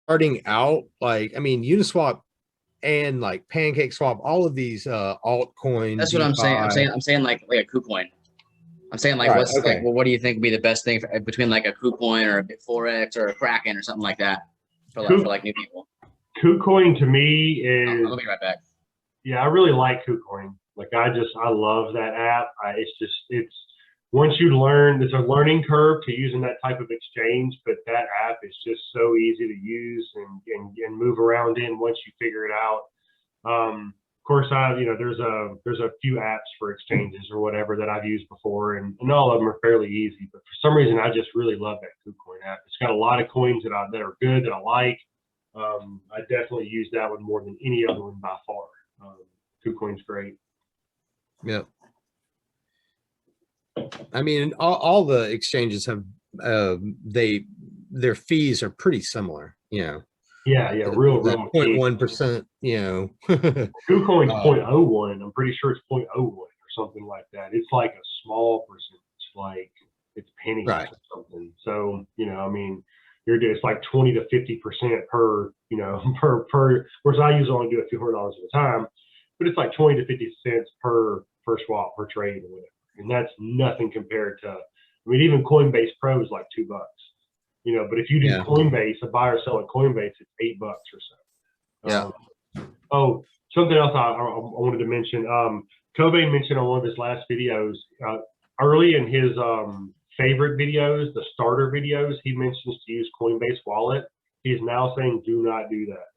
starting out, like, I mean, Uniswap and like Pancake Swap, all of these altcoin That's what I'm saying. DeFi. I'm saying like a KuCoin. I'm saying like Right. what's like Okay. well, what do you think would be the best thing between like a KuCoin or a Bit4x or a Kraken or something like that for Ku- like new people? KuCoin to me I'll is, be right back. yeah, I really like KuCoin. Like I love that app. It's once you learn, there's a learning curve to using that type of exchange, but that app is just so easy to use and move around in once you figure it out. Of course, there's a few apps for exchanges or whatever that I've used before, and all of them are fairly easy. But for some reason, I just really love that KuCoin app. It's got a lot of coins that are good that I like. I definitely use that one more than any other one by far. KuCoin's great. Yep. I mean, all the exchanges have their fees are pretty similar, you know. Yeah, That real cheap. 0.1%, you know. KuCoin's 0.01. I'm pretty sure it's 0.01 or something like that. It's like a small percentage, like it's pennies Right. or something. So, I mean, it's like 20 to 50% per, per, whereas I usually only do a few $100 at a time, but it's like 20 to 50 cents per swap, per trade or whatever. And that's nothing compared to, I mean, even Coinbase Pro is like $2. But if you do Coinbase, a buy or sell at Coinbase, it's $8 or so. Yeah. Oh, something else I wanted to mention. Cobain mentioned on one of his last videos, early in his favorite videos, the starter videos, he mentions to use Coinbase Wallet. He is now saying do not do that.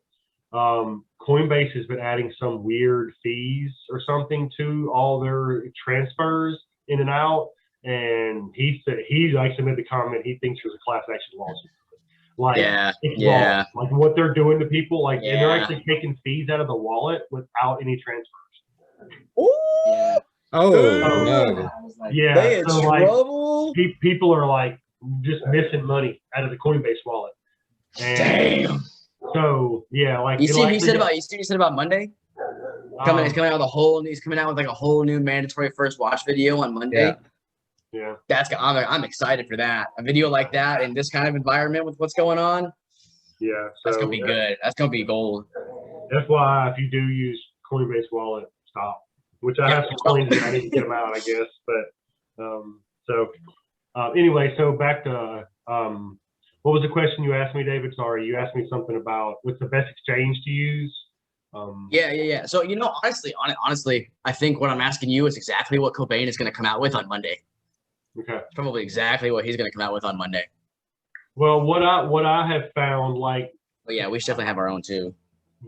Coinbase has been adding some weird fees or something to all their transfers in and out. And he said he actually made the comment he thinks there's a class action lawsuit. Like it's wrong. Like what they're doing to people, like and they're actually taking fees out of the wallet without any transfers. Yeah. Oh no. Yeah. So like people are like just missing money out of the Coinbase wallet. And damn. So yeah, like you see what you said about Monday? He's coming out with he's coming out with like a whole new mandatory first watch video on Monday. Yeah. I'm excited for that. A video like that in this kind of environment with what's going on. Yeah. That's gonna be good. That's gonna be gold. FYI, if you do use Coinbase wallet, stop. Which I have some coins that I need to get them out, I guess. But anyway, so back to what was the question you asked me, David? Sorry, you asked me something about what's the best exchange to use. Yeah. So honestly, I think what I'm asking you is exactly what Cobain is going to come out with on Monday. Okay. Probably exactly what he's going to come out with on Monday. Well, what I have found, like, but yeah, we should definitely have our own too.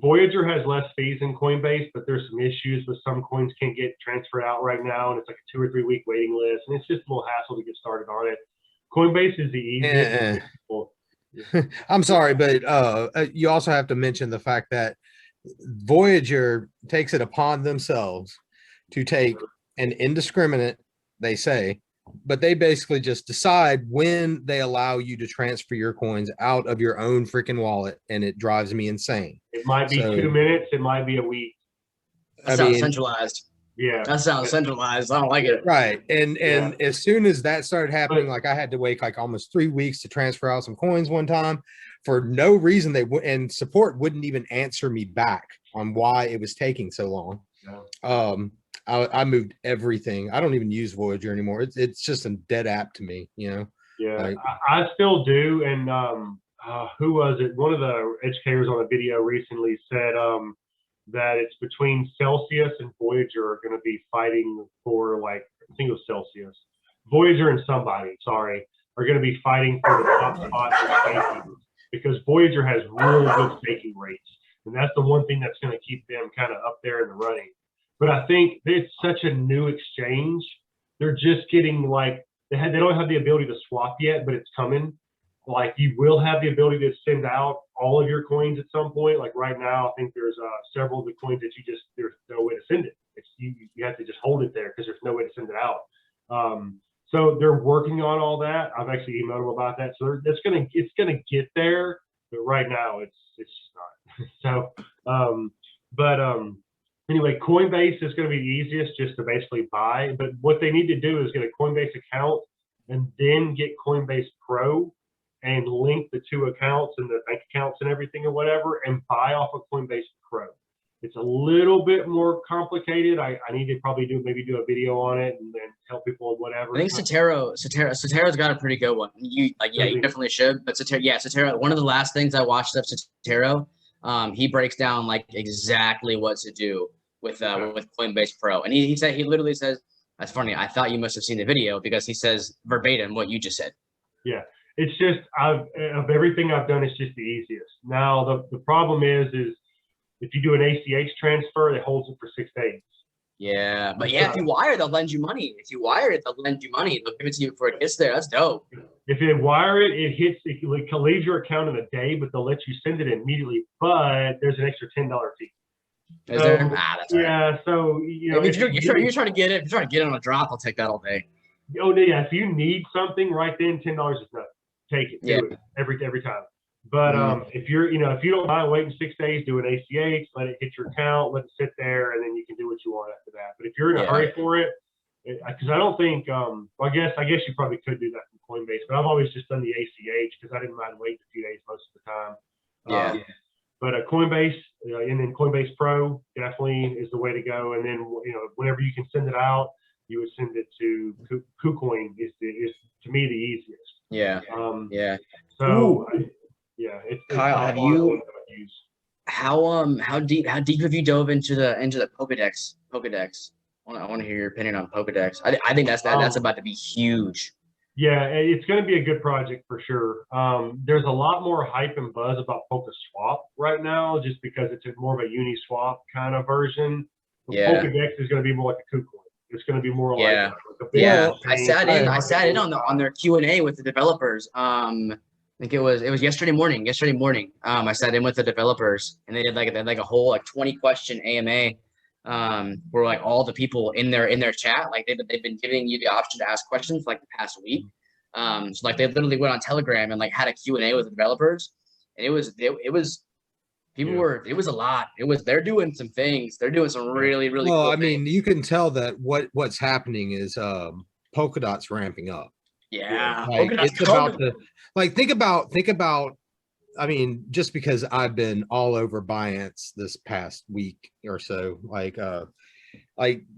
Voyager has less fees than Coinbase, but there's some issues with some coins can't get transferred out right now, and it's like a 2 or 3 week waiting list, and it's just a little hassle to get started on it. Coinbase is the easiest. I'm sorry, but you also have to mention the fact that Voyager takes it upon themselves to take an indiscriminate, they say, but they basically just decide when they allow you to transfer your coins out of your own freaking wallet, and it drives me insane. It might be 2 minutes, it might be a week. That sounds centralized. Yeah, that sounds centralized. I don't like it. Right, and as soon as that started happening, like I had to wait like almost 3 weeks to transfer out some coins one time for no reason. And support wouldn't even answer me back on why it was taking so long. Yeah. I moved everything. I don't even use Voyager anymore. It's just a dead app to me, you know. Yeah, like, I still do. And who was it? One of the educators on a video recently said that it's between Celsius and Voyager are going to be fighting for, like, I think it was Celsius. Voyager and somebody, sorry, are going to be fighting for the top spot for staking, because Voyager has really good staking rates. And that's the one thing that's going to keep them kind of up there in the running. But I think it's such a new exchange. They're just getting, like, they don't have the ability to swap yet, but it's coming. Like, you will have the ability to send out all of your coins at some point. Like right now, I think there's several of the coins that there's no way to send it. You have to just hold it there because there's no way to send it out. So they're working on all that. I've actually emailed them about that. So it's gonna get there, but right now it's just not. So, anyway, Coinbase is going to be the easiest just to basically buy. But what they need to do is get a Coinbase account and then get Coinbase Pro. and link the two accounts and the bank accounts and everything or whatever, and buy off of Coinbase Pro. It's a little bit more complicated. I need to probably do a video on it and then tell people whatever. I think Sotero's got a pretty good one. You definitely should. But Sotero, one of the last things I watched of Sotero, he breaks down like exactly what to do with Coinbase Pro. And he literally says, that's funny, I thought you must have seen the video, because he says verbatim what you just said. Yeah. It's just of everything I've done, it's just the easiest. Now the problem is if you do an ACH transfer, it holds it for 6 days. Yeah, but if you wire, they'll lend you money. If you wire it, they'll lend you money. They'll give it to you before it gets there. That's dope. If you wire it, it leaves your account in a day, but they'll let you send it immediately. But there's an extra $10 fee. Is there? That's right. Yeah, so if you're trying to get it on a drop, I'll take that all day. Oh yeah, if you need something right then, $10 is nothing. Take it. Do it every time. But if you don't mind waiting 6 days, do an ACH, let it hit your account, let it sit there, and then you can do what you want after that. But if you're in a hurry for it, because I don't think, I guess you probably could do that from Coinbase, but I've always just done the ACH because I didn't mind waiting a few days most of the time. But Coinbase and then Coinbase Pro definitely is the way to go. And then whenever you can send it out, you would send it to KuCoin is to me the easiest. Yeah. So. It's Kyle, how deep have you dove into the Pokedex? I want to hear your opinion on Pokedex. I think that's about to be huge. Yeah, it's going to be a good project for sure. There's a lot more hype and buzz about PokeSwap right now, just because it's more of a Uniswap kind of version. Pokedex is going to be more like a KuCoin. It's going to be more like a I sat in on their Q&A with the developers. I think it was yesterday morning. I sat in with the developers, and they did like a whole 20 question AMA, where like all the people in their chat, like they've been giving you the option to ask questions like the past week. So like they literally went on Telegram and like had a Q&A with the developers, and it was a lot. They're doing some things. They're doing some really cool I things. mean, you can tell that what's happening is Polkadot's ramping up. Yeah, like it's about to think about. I mean, just because I've been all over Binance this past week or so, like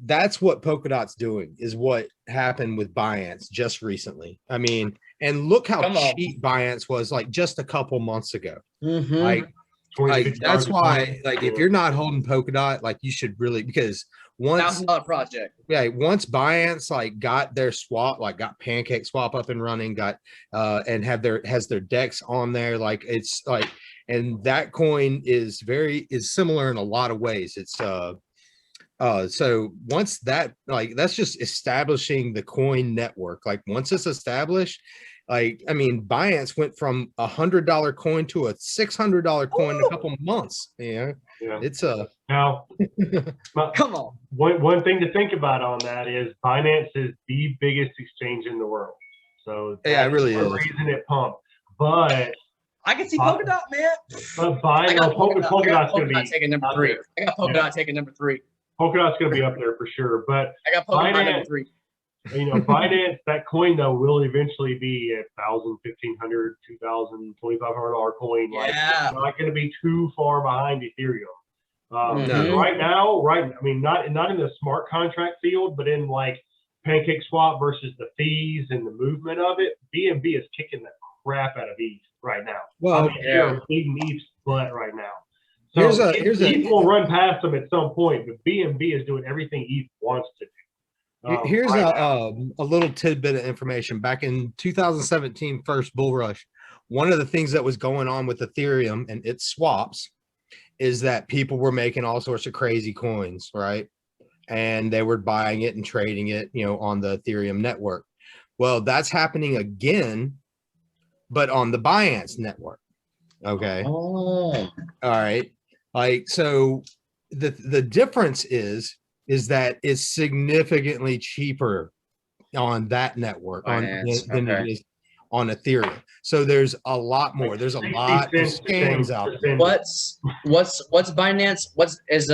that's what Polkadot's doing, is what happened with Binance just recently. I mean, and look how cheap Binance was like just a couple months ago. Like that's why, like, if you're not holding Polkadot, like you should really, because once $1,000 project. Yeah, once Binance like got their swap, like got Pancake Swap up and running, got and has their DEX on there, like it's like, and that coin is similar in a lot of ways. It's so once that, like, that's just establishing the coin network. Like once it's established, like, I mean, Binance went from $100 coin to a $600 coin in a couple months. It's now come on. One thing to think about on that is Binance is the biggest exchange in the world. So yeah, it really is. The reason it pumped. But I can see Polkadot, man. But Polkadot's going to be taking number 3. I got Polkadot taking number 3. Polkadot's going to be up there for sure. But I got Polkadot number 3. Binance, that coin though will eventually be a $1,000, $1,500, $2,000, $2,500 coin. Like, it's not going to be too far behind Ethereum. Right now, I mean, not in the smart contract field, but in like Pancake Swap versus the fees and the movement of it, BNB is kicking the crap out of ETH right now. Well, they're beating ETH's butt right now. So ETH will run past them at some point, but BNB is doing everything ETH wants to do. Here's a little tidbit of information. Back in 2017, first bull rush, one of the things that was going on with Ethereum and its swaps is that people were making all sorts of crazy coins, right? And they were buying it and trading it, on the Ethereum network. Well, that's happening again, but on the Binance network. Okay. All right. Like, so the difference is that it's significantly cheaper on that network than it is on Ethereum. So there's a lot more. There's a lot of scams out there. What's Binance? Is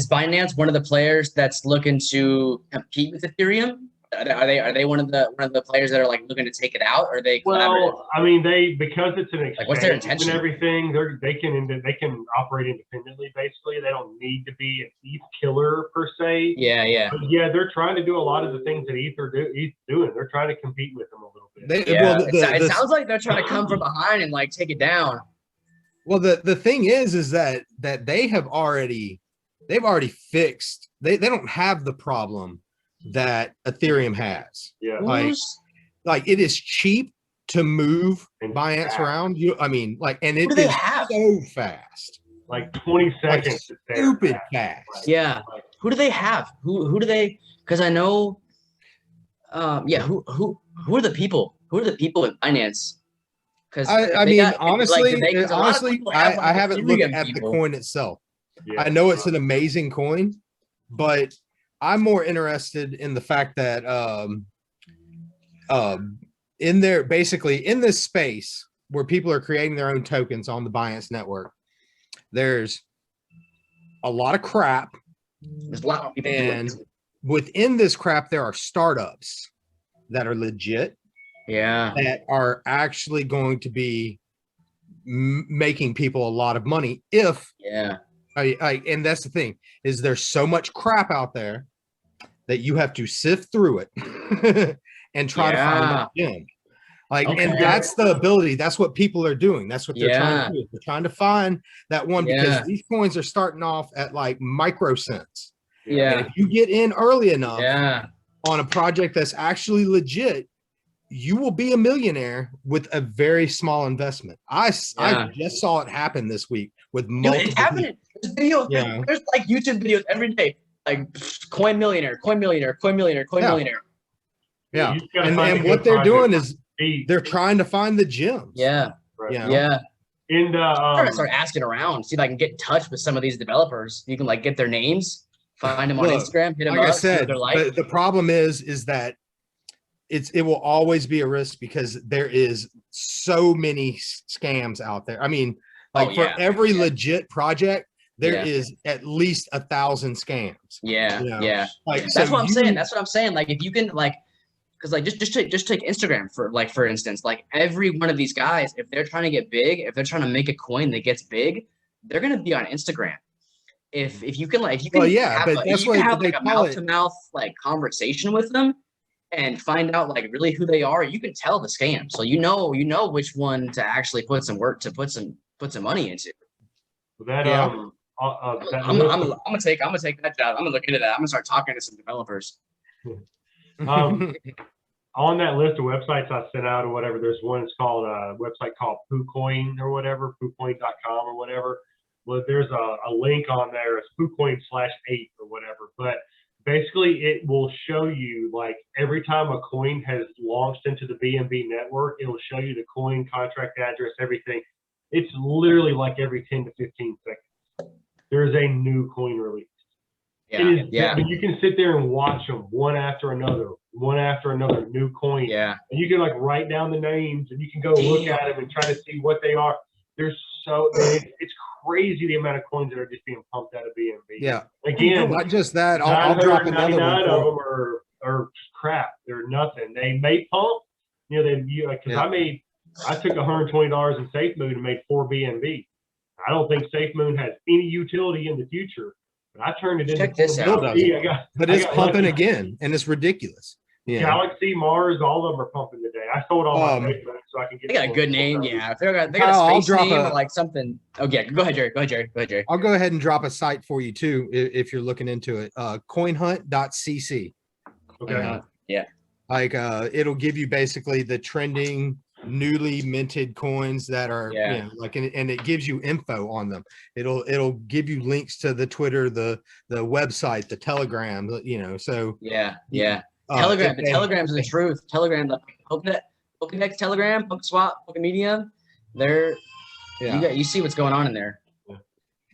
Binance one of the players that's looking to compete with Ethereum? Are they one of the players that are like looking to take it out? Or are they collaborative? Well, I mean, because it's an exchange what's their intention? and everything, they can operate independently. Basically, they don't need to be an ETH killer per se. Yeah. But yeah, they're trying to do a lot of the things that ETH's doing. They're trying to compete with them a little bit. It sounds like they're trying to come from behind and like take it down. Well, the thing is that they've already fixed. They don't have the problem that Ethereum has. Yeah. Like it is cheap to move Binance around. And it is so fast. Like 20 seconds. Like stupid fast. Yeah. Who do they have? Who do they? Because I know. Who are the people? Who are the people in Binance? Because honestly, I haven't looked at the coin itself. Yeah. I know it's an amazing coin, but I'm more interested in the fact that in this space where people are creating their own tokens on the Binance network, there's a lot of crap. There's a lot of people and within this crap, there are startups that are legit. Yeah. That are actually going to be making people a lot of money if. Yeah. And that's the thing, is there's so much crap out there that you have to sift through it and try to find that gem. And that's the ability. That's what people are doing. That's what they're trying to do. They're trying to find that one because these coins are starting off at like microcents. Yeah. And if you get in early enough on a project that's actually legit, you will be a millionaire with a very small investment. I just saw it happen this week with multiple. It's happening. There's videos. Yeah. There's like YouTube videos every day, like coin millionaire. Yeah, and what they're doing is they're trying to find the gems. Yeah, right. Yeah. And I'm trying to start asking around, see if I can get in touch with some of these developers. You can like get their names, find them on Instagram, hit them up. Like I said, but the problem is that it will always be a risk because there is so many scams out there. I mean, for every legit project, there is at least 1,000 scams. Yeah, yeah. That's what I'm saying. That's what I'm saying. Like if you can because just take Instagram for instance. Like every one of these guys, if they're trying to get big, if they're trying to make a coin that gets big, they're gonna be on Instagram. If you can have like a mouth to mouth like conversation with them and find out like really who they are, you can tell the scam. So you know which one to actually put some work to put some money into. That I'm gonna take that job. I'm gonna look into that. I'm gonna start talking to some developers. On that list of websites I sent out or whatever, there's one it's called a website called PooCoin or whatever, PooCoin.com or whatever. Well, there's a link on there. It's PooCoin/8 or whatever. But basically, it will show you like every time a coin has launched into the BNB network, it will show you the coin, contract address, everything. It's literally like every 10 to 15 seconds. There's a new coin released. Yeah. And you can sit there and watch them one after another new coin. Yeah. And you can like write down the names and you can go look at them and try to see what they are. There's it's crazy the amount of coins that are just being pumped out of BNB. Yeah. Again, not just that. I'll drop another one. Of them are crap. They're nothing. They may pump. Because I took $120 in SafeMoon and made 4 BNB. I don't think SafeMoon has any utility in the future. But I turned it into. Check this out. But it's pumping again, and it's ridiculous. Yeah. Galaxy, Mars, all of them are pumping today. I sold all my SafeMoon so I can get. They got a good name, yeah. If they got a space name or like something. Oh yeah, go ahead, Jerry. I'll go ahead and drop a site for you too if you're looking into it. Coinhunt.cc. Okay. Yeah. It'll give you basically the trending newly minted coins that are and it gives you info on them. It'll give you links to the Twitter, the website, the Telegram, so Telegram, the Telegram's the truth. Telegram, the Pokedex Telegram, PokeSwap, Pokemedium, you see what's going on in there.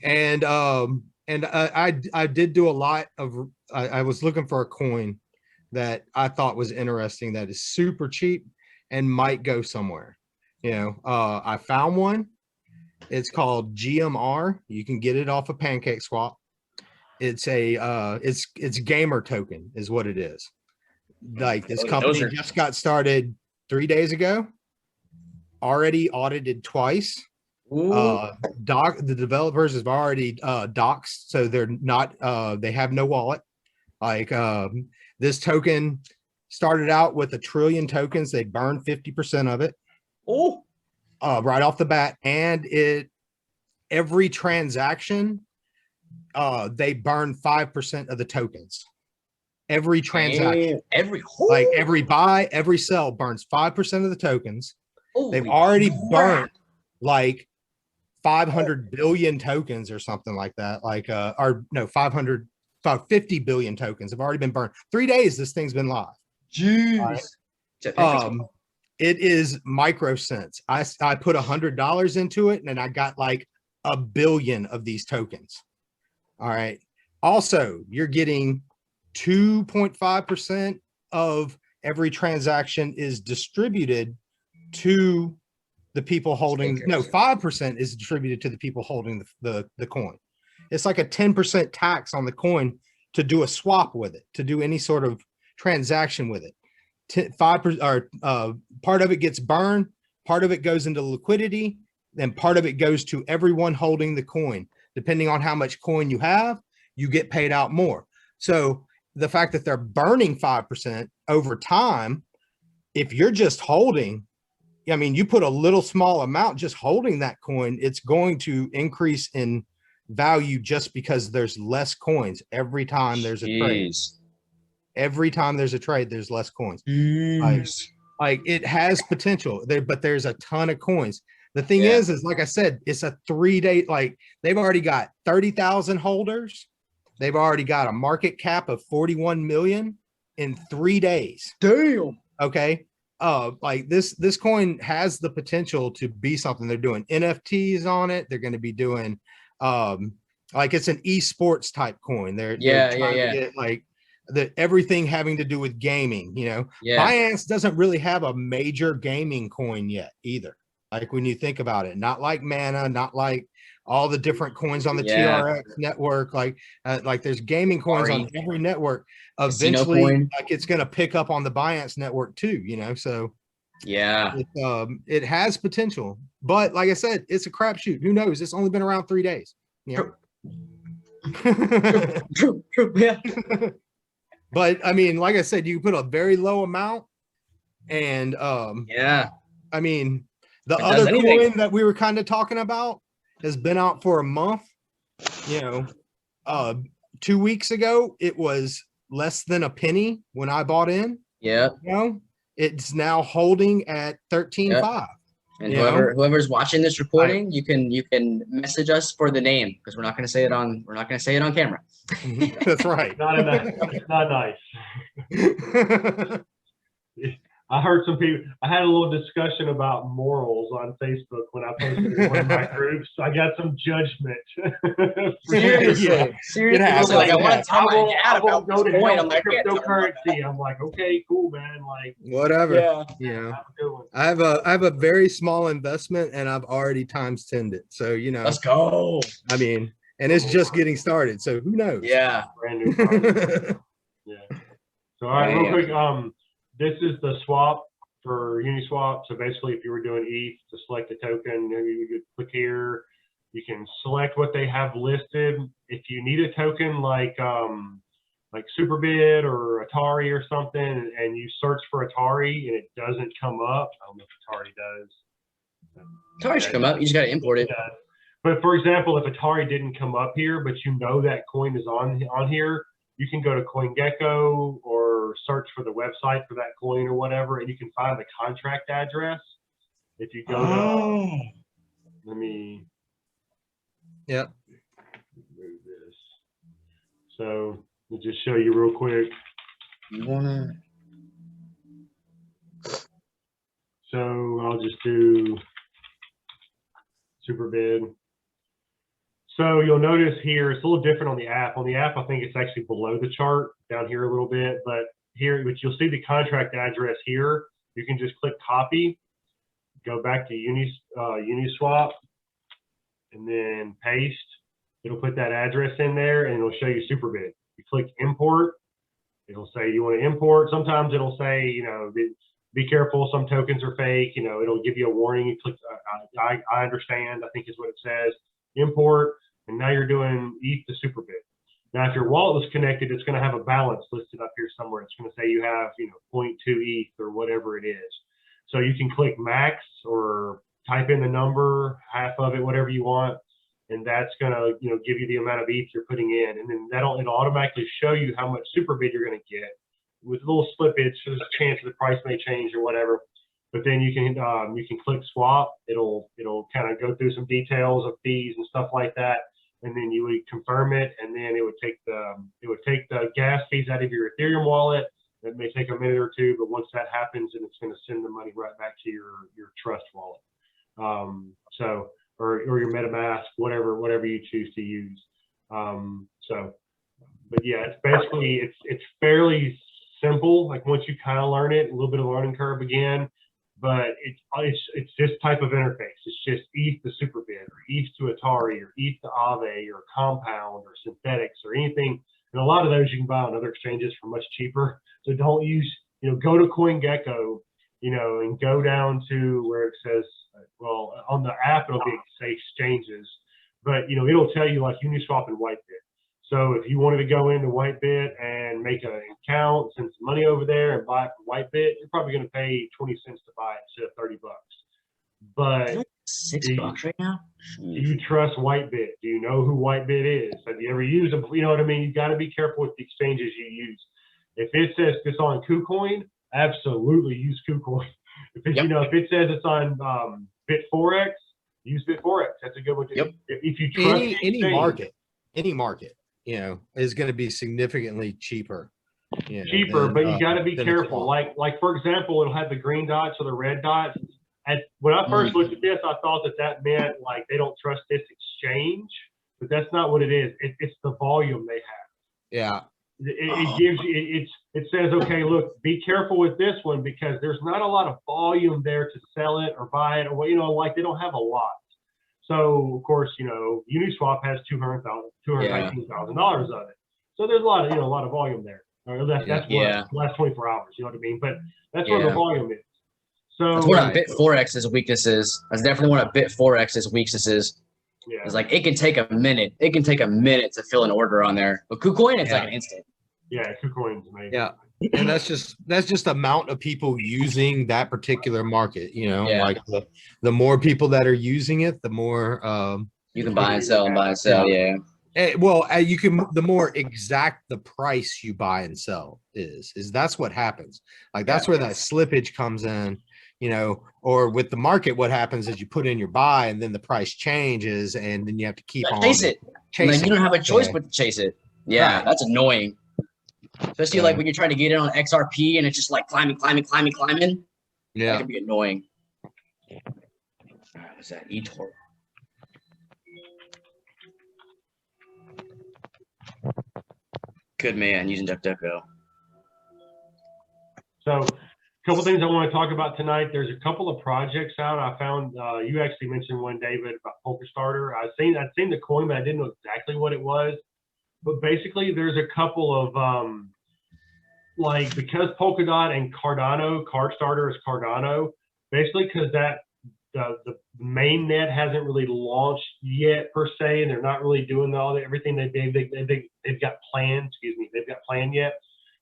And I did do a lot of I was looking for a coin that I thought was interesting that is super cheap and might go somewhere. I found one. It's called GMR. You can get it off of PancakeSwap. It's a it's gamer token is what it is. Like this Those company are- just got started 3 days ago, already audited twice. Ooh. The developers have already doxed, so they're not they have no wallet. Like this token started out with 1 trillion tokens. They burned 50% of it. Oh. Right off the bat, and every transaction they burn 5% of the tokens. Every transaction, like every buy, every sell burns 5% of the tokens. They've already burnt like 500 billion tokens or something like that. Like or no, 50 billion tokens have already been burned. 3 days this thing's been live. Jeez. It is microcents. I put $100 into it and I got like 1 billion of these tokens. All right. Also, you're getting 2.5% of every transaction is distributed to the people holding. No, 5% is distributed to the people holding the coin. It's like a 10% tax on the coin to do a swap with it, to do any sort of transaction with it. 5% or part of it gets burned, part of it goes into liquidity, then part of it goes to everyone holding the coin. Depending on how much coin you have, you get paid out more. So the fact that they're burning 5% over time, if you're just holding, I mean, you put a little small amount just holding that coin, it's going to increase in value just because there's less coins every time there's a trade. Every time there's a trade, there's less coins. Like it has potential there, but there's a ton of coins. The thing is like I said, it's a 3-day, like they've already got 30,000 holders. They've already got a market cap of 41 million in 3 days. Damn. Okay. Like this coin has the potential to be something. They're doing NFTs on it. They're going to be doing like it's an esports type coin. They're trying to get like everything having to do with gaming, you know. Binance doesn't really have a major gaming coin yet either. Like when you think about it, not like Mana, not like all the different coins on the TRX network. Like there's gaming coins on every network. Eventually, like it's going to pick up on the Binance network too, you know. So it has potential, but like I said, it's a crapshoot. Who knows? It's only been around 3 days. Yeah. True. Yeah. But I mean, like I said, you put a very low amount, and I mean, the other coin that we were kind of talking about has been out for a month. You know, 2 weeks ago it was less than a penny when I bought in. Yeah. You know, it's now holding at 13.5. And whoever's watching this recording, you can message us for the name because we're not going to say it on camera. That's right. Not nice. I heard some people. I had a little discussion about morals on Facebook when I posted in one of my groups. I got some judgment. Seriously. Like, I want to tell my dad about this point. I'm like, cryptocurrency. I'm like, okay, cool, man. Like, whatever. Yeah. You know, I have a very small investment, and I've already times 10'd it. So you know, let's go. I mean, and it's just getting started. So who knows? Yeah. Brand new product. So all right, real quick. This is the swap for Uniswap. So basically, if you were doing ETH to select a token, you could click here. You can select what they have listed. If you need a token like Superbid or Atari or something, and you search for Atari and it doesn't come up, I don't know if Atari does. Atari should come up. You just got to import it. But for example, if Atari didn't come up here, but you know that coin is on here, you can go to CoinGecko or search for the website for that coin or whatever, and you can find the contract address. If you go to, let me. Yep. Move this. So let me just show you real quick. You wanna? So I'll just do Superbid. So you'll notice here, it's a little different on the app. On the app, I think it's actually below the chart down here a little bit, but here, but you'll see the contract address here. You can just click copy, go back to Uniswap, and then paste. It'll put that address in there and it'll show you Superbid. You click import, It'll say you want to import. Sometimes it'll say, you know, be careful, some tokens are fake. You know, it'll give you a warning. You click, I understand, I think is what it says. Import, and now you're doing ETH to Superbit. Now, if your wallet was connected, it's going to have a balance listed up here somewhere. It's going to say you have, you know, 0.2 ETH or whatever it is. So you can click max or type in the number, half of it, whatever you want, and that's going to, you know, give you the amount of ETH you're putting in, and then it'll automatically show you how much Superbit you're going to get with a little slippage. So there's a chance the price may change or whatever. But then you can click swap. It'll kind of go through some details of fees and stuff like that, and then you would confirm it, and then it would take the gas fees out of your Ethereum wallet. That may take a minute or two, but once that happens, then it's going to send the money right back to your Trust wallet. So or your MetaMask, whatever you choose to use. But yeah, it's basically it's fairly simple. Like once you kind of learn it, a little bit of learning curve again, but it's this type of interface. It's just ETH to Superbit, or ETH to Atari, or ETH to Aave, or Compound, or Synthetics, or anything. And a lot of those you can buy on other exchanges for much cheaper. So don't use, you know, go to CoinGecko, you know, and go down to where it says, well, on the app it'll be say exchanges, but you know, it'll tell you like Uniswap and Whitebit. So if you wanted to go into Whitebit and make an account, send some money over there and buy it from Whitebit, you're probably going to pay 20 cents to buy it instead of 30 bucks. But $6 right now? Do you trust Whitebit? Do you know who Whitebit is? Have you ever used them? You know what I mean? You got to be careful with the exchanges you use. If it says it's on KuCoin, absolutely use KuCoin. If you know, if it says it's on Bit4x, use Bit4x. That's a good one. Yep. If you trust any market, you know, is going to be significantly cheaper. You know, cheaper, but you got to be careful. Like for example, it'll have the green dots or the red dots. When I first looked at this, I thought that meant like they don't trust this exchange, but that's not what it is. It's the volume they have. Yeah. It gives you, it says, okay, look, be careful with this one because there's not a lot of volume there to sell it or buy it, or, you know, like they don't have a lot. So of course, you know, Uniswap has $219,000 of it. So there's a lot of volume there. That's what last 24 hours, you know what I mean? But that's where the volume is. So that's one of Bit4x's weaknesses. That's definitely one of Bit4x's weaknesses. Yeah. It's like it can take a minute. It can take a minute to fill an order on there. But KuCoin, it's like an instant. Yeah, KuCoin's amazing. Yeah. And that's just the amount of people using that particular market, you know, like the more people that are using it, the more you can buy and sell and buy and sell. Yeah. Well, you can, the more exact the price you buy and sell is that's what happens. Like that's where that slippage comes in, you know, or with the market, what happens is you put in your buy and then the price changes and then you have to keep on chase it. Like you don't have a choice but to chase it. Yeah, that's annoying. Especially like when you're trying to get in on XRP and it's just like climbing. Yeah. That can be annoying. What's that? eToro. Good man, using DuckDuckGo. So a couple things I want to talk about tonight. There's a couple of projects out. I found you actually mentioned one, David, about PolkaStarter. I'd seen the coin, but I didn't know exactly what it was. But basically, there's a couple of like because Polkadot and Cardano, CardStarter is Cardano, basically because that the main net hasn't really launched yet per se, and they're not really doing everything they've got planned. They've got planned yet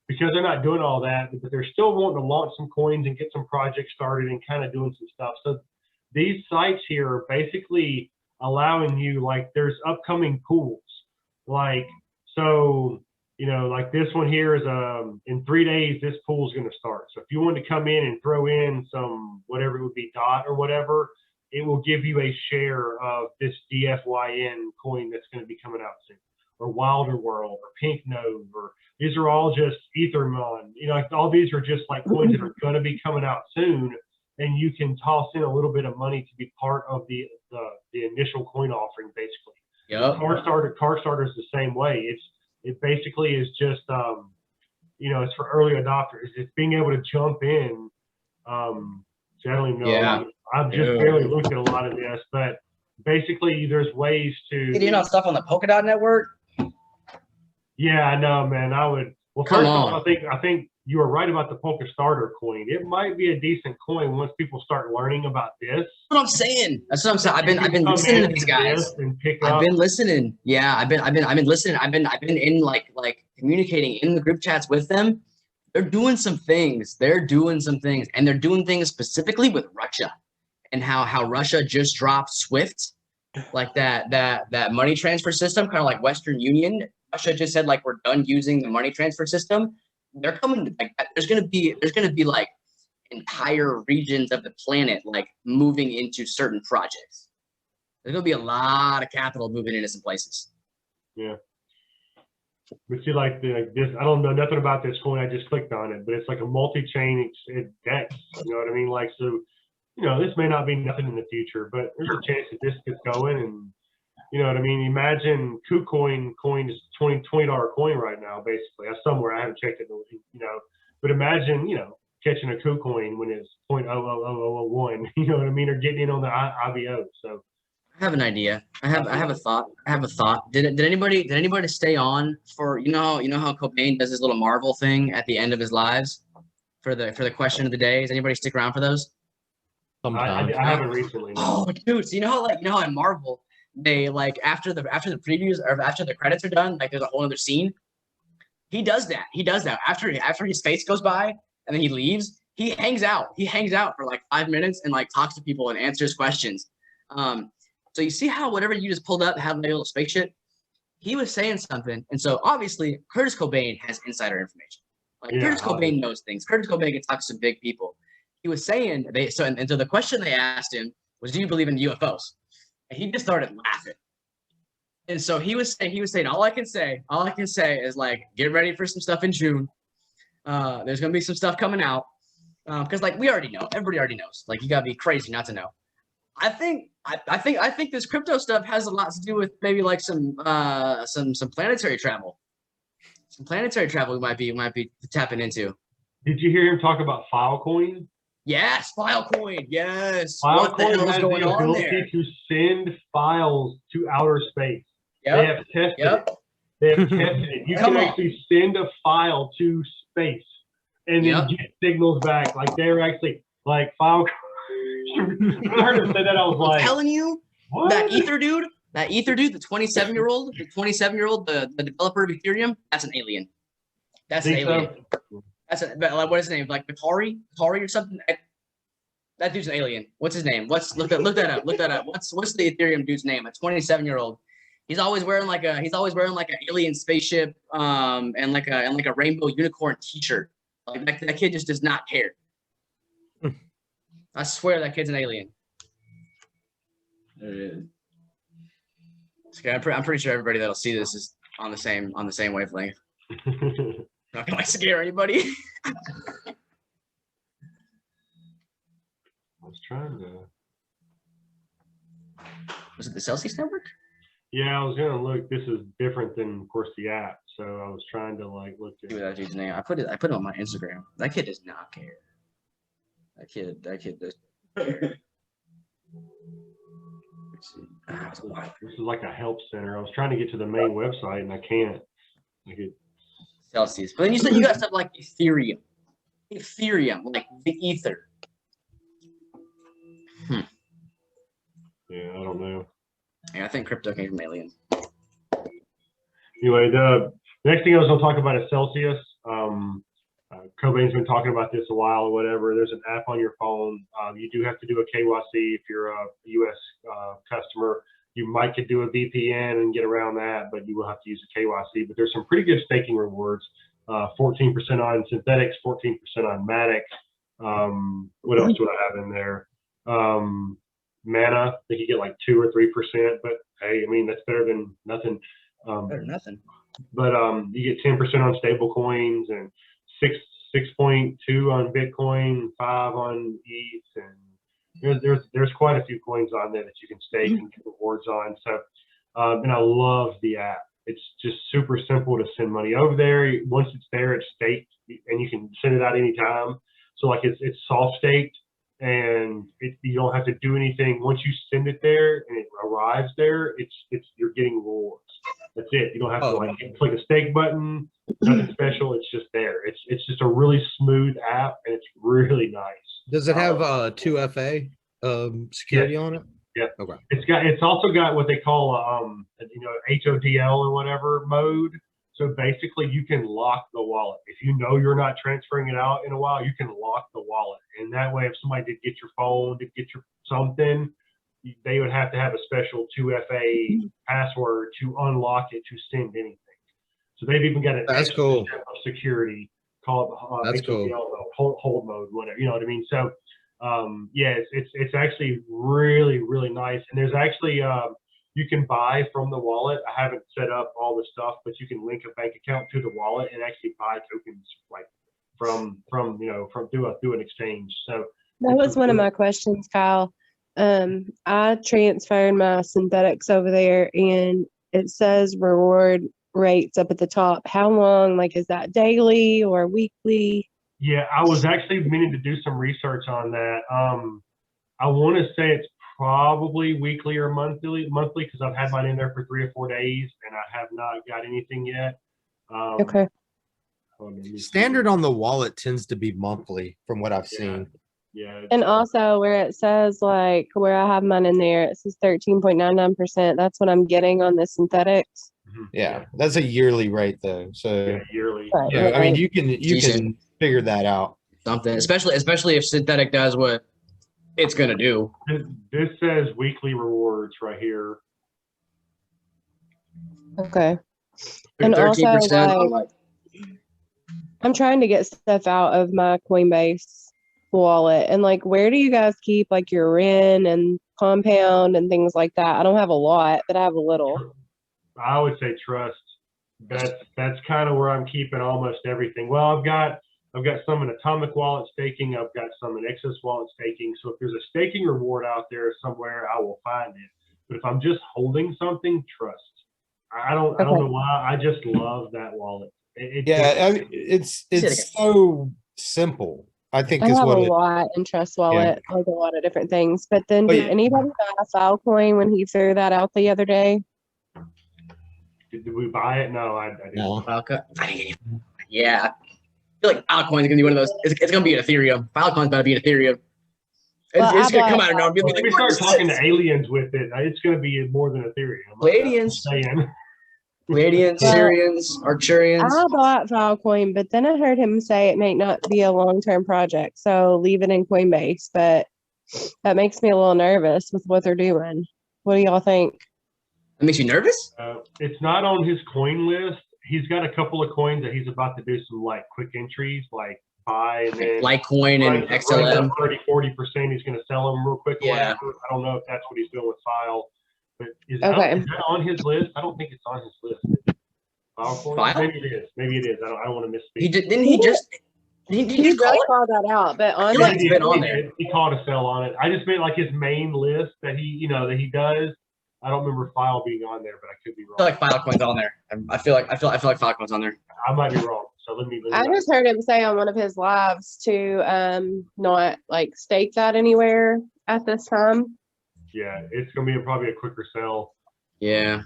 because they're not doing all that, but they're still wanting to launch some coins and get some projects started and kind of doing some stuff. So these sites here are basically allowing you, like, there's upcoming pools, like, so, you know, like this one here is in 3 days, this pool is going to start. So if you want to come in and throw in some, whatever it would be, DOT or whatever, it will give you a share of this DFYN coin that's going to be coming out soon, or Wilder World, or Pink Node, or these are all just Ethermon. You know, like all these are just like coins that are going to be coming out soon, and you can toss in a little bit of money to be part of the initial coin offering, basically. Yeah. CardStarter is the same way. It basically is just you know, it's for early adopters. It's being able to jump in. So I don't even know. Yeah. I've just barely looked at a lot of this, but basically there's ways to. You know stuff on the Polkadot network. Yeah, I know, man. Well, Come first of on. all, I think you were right about the Polka Starter coin. It might be a decent coin once people start learning about this. That's what I'm saying. That's what I'm saying. I've been Come listening in to these and guys. this and pick I've up. been listening. Yeah, I've been listening. I've been in like communicating in the group chats with them. They're doing some things. They're doing some things, and they're doing things specifically with Russia, and how Russia just dropped SWIFT, like that money transfer system, kind of like Western Union. Russia just said like we're done using the money transfer system. They're coming like there's gonna be like entire regions of the planet like moving into certain projects. There's gonna be a lot of capital moving into some places. Yeah. But see, like this, I don't know nothing about this coin. I just clicked on it, but it's like a multi-chain DEX. You know what I mean? Like, so, you know, this may not be nothing in the future, but there's a chance that this gets going. And you know what I mean? Imagine KuCoin is $20 coin right now, basically. That's somewhere. I haven't checked it, you know. But imagine, you know, catching a KuCoin when it's 0.00001. You know what I mean? Or getting in on the IBO. So. I have an idea. I have a thought. Did anybody stay on for you know how Cobain does his little Marvel thing at the end of his lives for the question of the day? Does anybody stick around for those? I haven't recently. No. Oh, dude, so you know how in Marvel they like after the previews or after the credits are done, like there's a whole other scene. He does that. After his face goes by and then he leaves. He hangs out. For like 5 minutes and like talks to people and answers questions. So you see how whatever you just pulled up had like a little spaceship? He was saying something. And so obviously Curtis Cobain has insider information. Like Curtis Cobain knows things. Curtis Cobain can talk to some big people. He was saying so the question they asked him was, do you believe in UFOs? And he just started laughing. And so he was saying, all I can say is like, get ready for some stuff in June. There's gonna be some stuff coming out. Because like we already know, everybody already knows. Like you gotta be crazy not to know. I think this crypto stuff has a lot to do with maybe like some planetary travel. Some planetary travel we might be tapping into. Did you hear him talk about Filecoin? Yes, Filecoin. Yes. Filecoin what the hell is has going the on ability there? to send files to outer space. Yep. They have tested it. They have tested it. You can actually send a file to space and then get signals back. Like they're actually like Filecoin. I heard him say that. I was like, I'm telling you, what? that Ether dude, the 27-year-old, the developer of Ethereum, that's an alien. That's an alien. So? That's what is his name? Like Atari or something. That dude's an alien. What's his name? Look that up. What's the Ethereum dude's name? A 27-year-old. He's always wearing like an alien spaceship, and like a rainbow unicorn T-shirt. Like that kid just does not care. I swear that kid's an alien. Okay, I'm pretty sure everybody that'll see this is on the same wavelength. Not gonna scare anybody. I was trying to. Was it the Celsius network? Yeah, I was gonna look. This is different than, of course, the app. So I was trying to like look at. See that dude's name. I put it on my Instagram. That kid does not care. That kid does. This is like a help center. I was trying to get to the main website and I can't. Celsius. But then you said you got stuff like Ethereum, like the Ether. Yeah, I don't know. Yeah, I think crypto came from aliens. Anyway, the next thing I was going to talk about is Celsius. Cobain's been talking about this a while or whatever. There's an app on your phone. You do have to do a KYC if you're a U.S. Customer. You might could do a VPN and get around that, but you will have to use a KYC. But there's some pretty good staking rewards. 14% on synthetics, 14% on Matic. What else do I have in there? Mana, I think you get like 2 or 3%, but hey, I mean, that's better than nothing. Better than nothing. But you get 10% on stable coins and 6.2 on Bitcoin, 5 on ETH, and there's quite a few coins on there that you can stake and get rewards on. So, and I love the app. It's just super simple to send money over there. Once it's there, it's staked, and you can send it out anytime. So like it's soft staked, and you don't have to do anything. Once you send it there and it arrives there, it's you're getting rewards. That's it. You don't have to like click a stake button. Nothing special. It's just there. It's just a really smooth app, and it's really nice. Does it have 2FA security on it? Yeah. Okay. It's also got what they call HODL or whatever mode. So basically, you can lock the wallet. If you know you're not transferring it out in a while, you can lock the wallet, and that way, if somebody did get your phone, did get your something, they would have to have a special 2FA password to unlock it to send anything. So they've even got an extra step of security called HODL hold mode, whatever. You know what I mean? So yeah, it's actually really, really nice. And there's actually you can buy from the wallet. I haven't set up all the stuff, but you can link a bank account to the wallet and actually buy tokens like from through an exchange. So that was one of my questions, Kyle. I transferred my synthetics over there, and it says reward rates up at the top. How long? Like, is that daily or weekly? Yeah, I was actually meaning to do some research on that. I want to say it's probably weekly or monthly because I've had mine in there for 3 or 4 days and I have not got anything yet. Okay. Standard on the wallet tends to be monthly from what I've seen. Yeah. And also where it says, like, where I have mine in there, it says 13.99%. That's what I'm getting on the synthetics. Yeah, that's a yearly rate though. So yeah, yearly. Right, yeah, I mean right. you can figure that out. Something, especially if synthetic does what it's gonna do. This says weekly rewards right here. Okay. And also, 13%. like, I'm trying to get stuff out of my Coinbase wallet, and like, where do you guys keep like your REN and compound and things like that? I don't have a lot, but I have a little. I would say trust. That's kind of where I'm keeping almost everything. Well, I've got some in Atomic Wallet staking. I've got some in Excess Wallet staking. So if there's a staking reward out there somewhere, I will find it. But if I'm just holding something, trust. I don't know why. I just love that wallet. It's so simple. I think I is have what a it. lot in Trust Wallet, like a lot of different things. But then, did anybody buy Filecoin when he threw that out the other day? Did we buy it? No, I didn't. No. Yeah, I feel like Filecoin's gonna be one of those. It's gonna be an Ethereum. Filecoin's about to be an Ethereum. It's gonna come out of nowhere and be like, we start talking to aliens with it. It's gonna be more than Ethereum. Pleiadians, Syrians, Arcturians. I bought Filecoin, but then I heard him say it may not be a long-term project, so leave it in Coinbase. But that makes me a little nervous with what they're doing. What do y'all think? That makes you nervous? It's not on his coin list. He's got a couple of coins that he's about to do some like quick entries, like buy and then Litecoin and XLM. 30-40%. He's going to sell them real quick. Yeah. I don't know if that's what he's doing with File. But is that on his list? I don't think it's on his list. File? Maybe it is. I don't want to misspeak. He just call that out, but on like it's been on there. He called a sell on it. I just meant like his main list that he does. I don't remember File being on there, but I could be wrong. I feel like Filecoin's on there. I feel like Filecoin's on there. I might be wrong. So let me I just heard him say on one of his lives to not like stake that anywhere at this time. Yeah, it's gonna be probably a quicker sell. Yeah.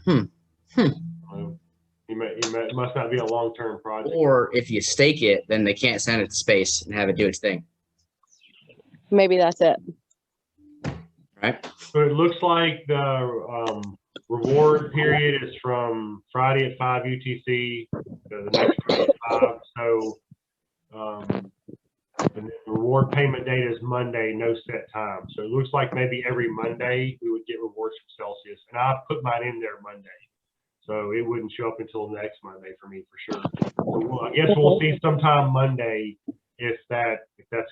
It must not be a long-term project. Or if you stake it, then they can't send it to space and have it do its thing. Maybe that's it. Right. So it looks like the reward period is from Friday at 5 UTC to the next Friday at 5. So the reward payment date is Monday, no set time. So it looks like maybe every Monday we would get rewards from Celsius. And I put mine in there Monday. So it wouldn't show up until next Monday for me for sure. So I guess we'll see sometime Monday if that's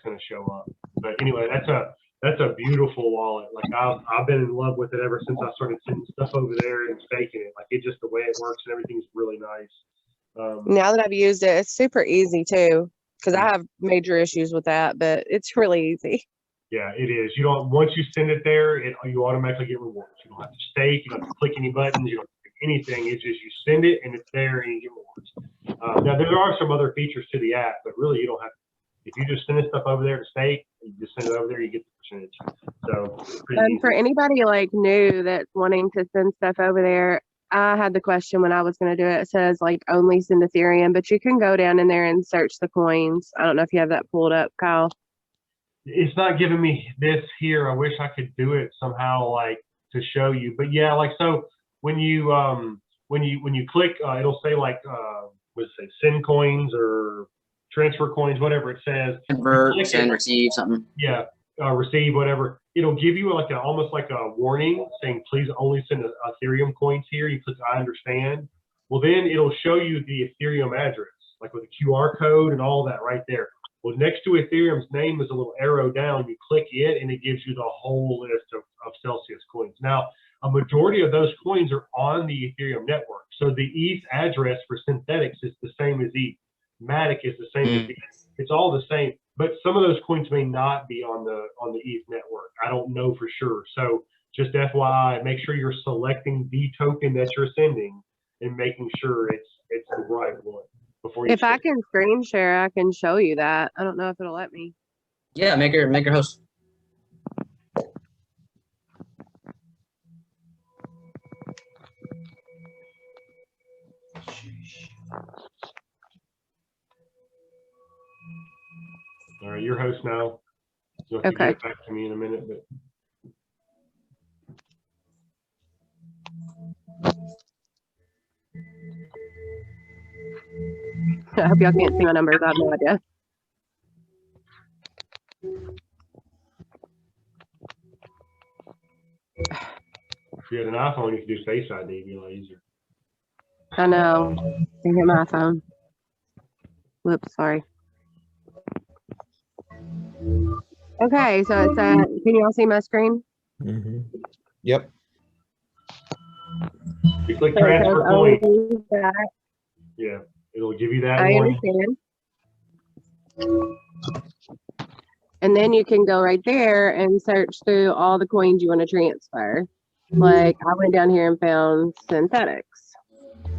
going to show up. But anyway, that's a beautiful wallet. Like I've been in love with it ever since I started sending stuff over there and staking it. Like just the way it works and everything's really nice. Now that I've used it, it's super easy too. Because I have major issues with that, but it's really easy. Yeah, it is. Once you send it there, you automatically get rewards. You don't have to stake, you don't have to click any buttons, you don't have to click anything. It's just you send it and it's there and you get rewards. Now there are some other features to the app, but really you don't have to. If you just send this stuff over there to stake, you just send it over there, you get the percentage. So for anybody like new that's wanting to send stuff over there, I had the question when I was going to do it. It says like only send Ethereum, but you can go down in there and search the coins. I don't know if you have that pulled up, Kyle. It's not giving me this here. I wish I could do it somehow, like to show you. But yeah, like so when you click, it'll say like what does it say, send coins or transfer coins, whatever it says. Convert, send, receive, something. Yeah, receive, whatever. It'll give you like almost like a warning saying, please only send Ethereum coins here. You click, I understand. Well, then it'll show you the Ethereum address, like with a QR code and all that right there. Well, next to Ethereum's name is a little arrow down. You click it, and it gives you the whole list of Celsius coins. Now, a majority of those coins are on the Ethereum network. So the ETH address for synthetics is the same as ETH. Matic is the same as ETH. It's all the same. But some of those coins may not be on the ETH network. I don't know for sure. So just FYI, make sure you're selecting the token that you're sending and making sure it's the right one. If I can screen share, I can show you that. I don't know if it'll let me. Yeah, make her host. All right, you're host now. You'll have to Okay. get back to me in a minute, but I hope y'all can't see my numbers. I have no idea. if you had an iPhone, you could do Face ID, it'd be a lot easier. I know. I hit my phone. Whoops, sorry. Okay, so it's can y'all see my screen? Yep. You click So it transfer says coin. only that. Yeah, it'll give you that I one. understand. And then you can go right there and search through all the coins you want to transfer. Like I went down here and found synthetics.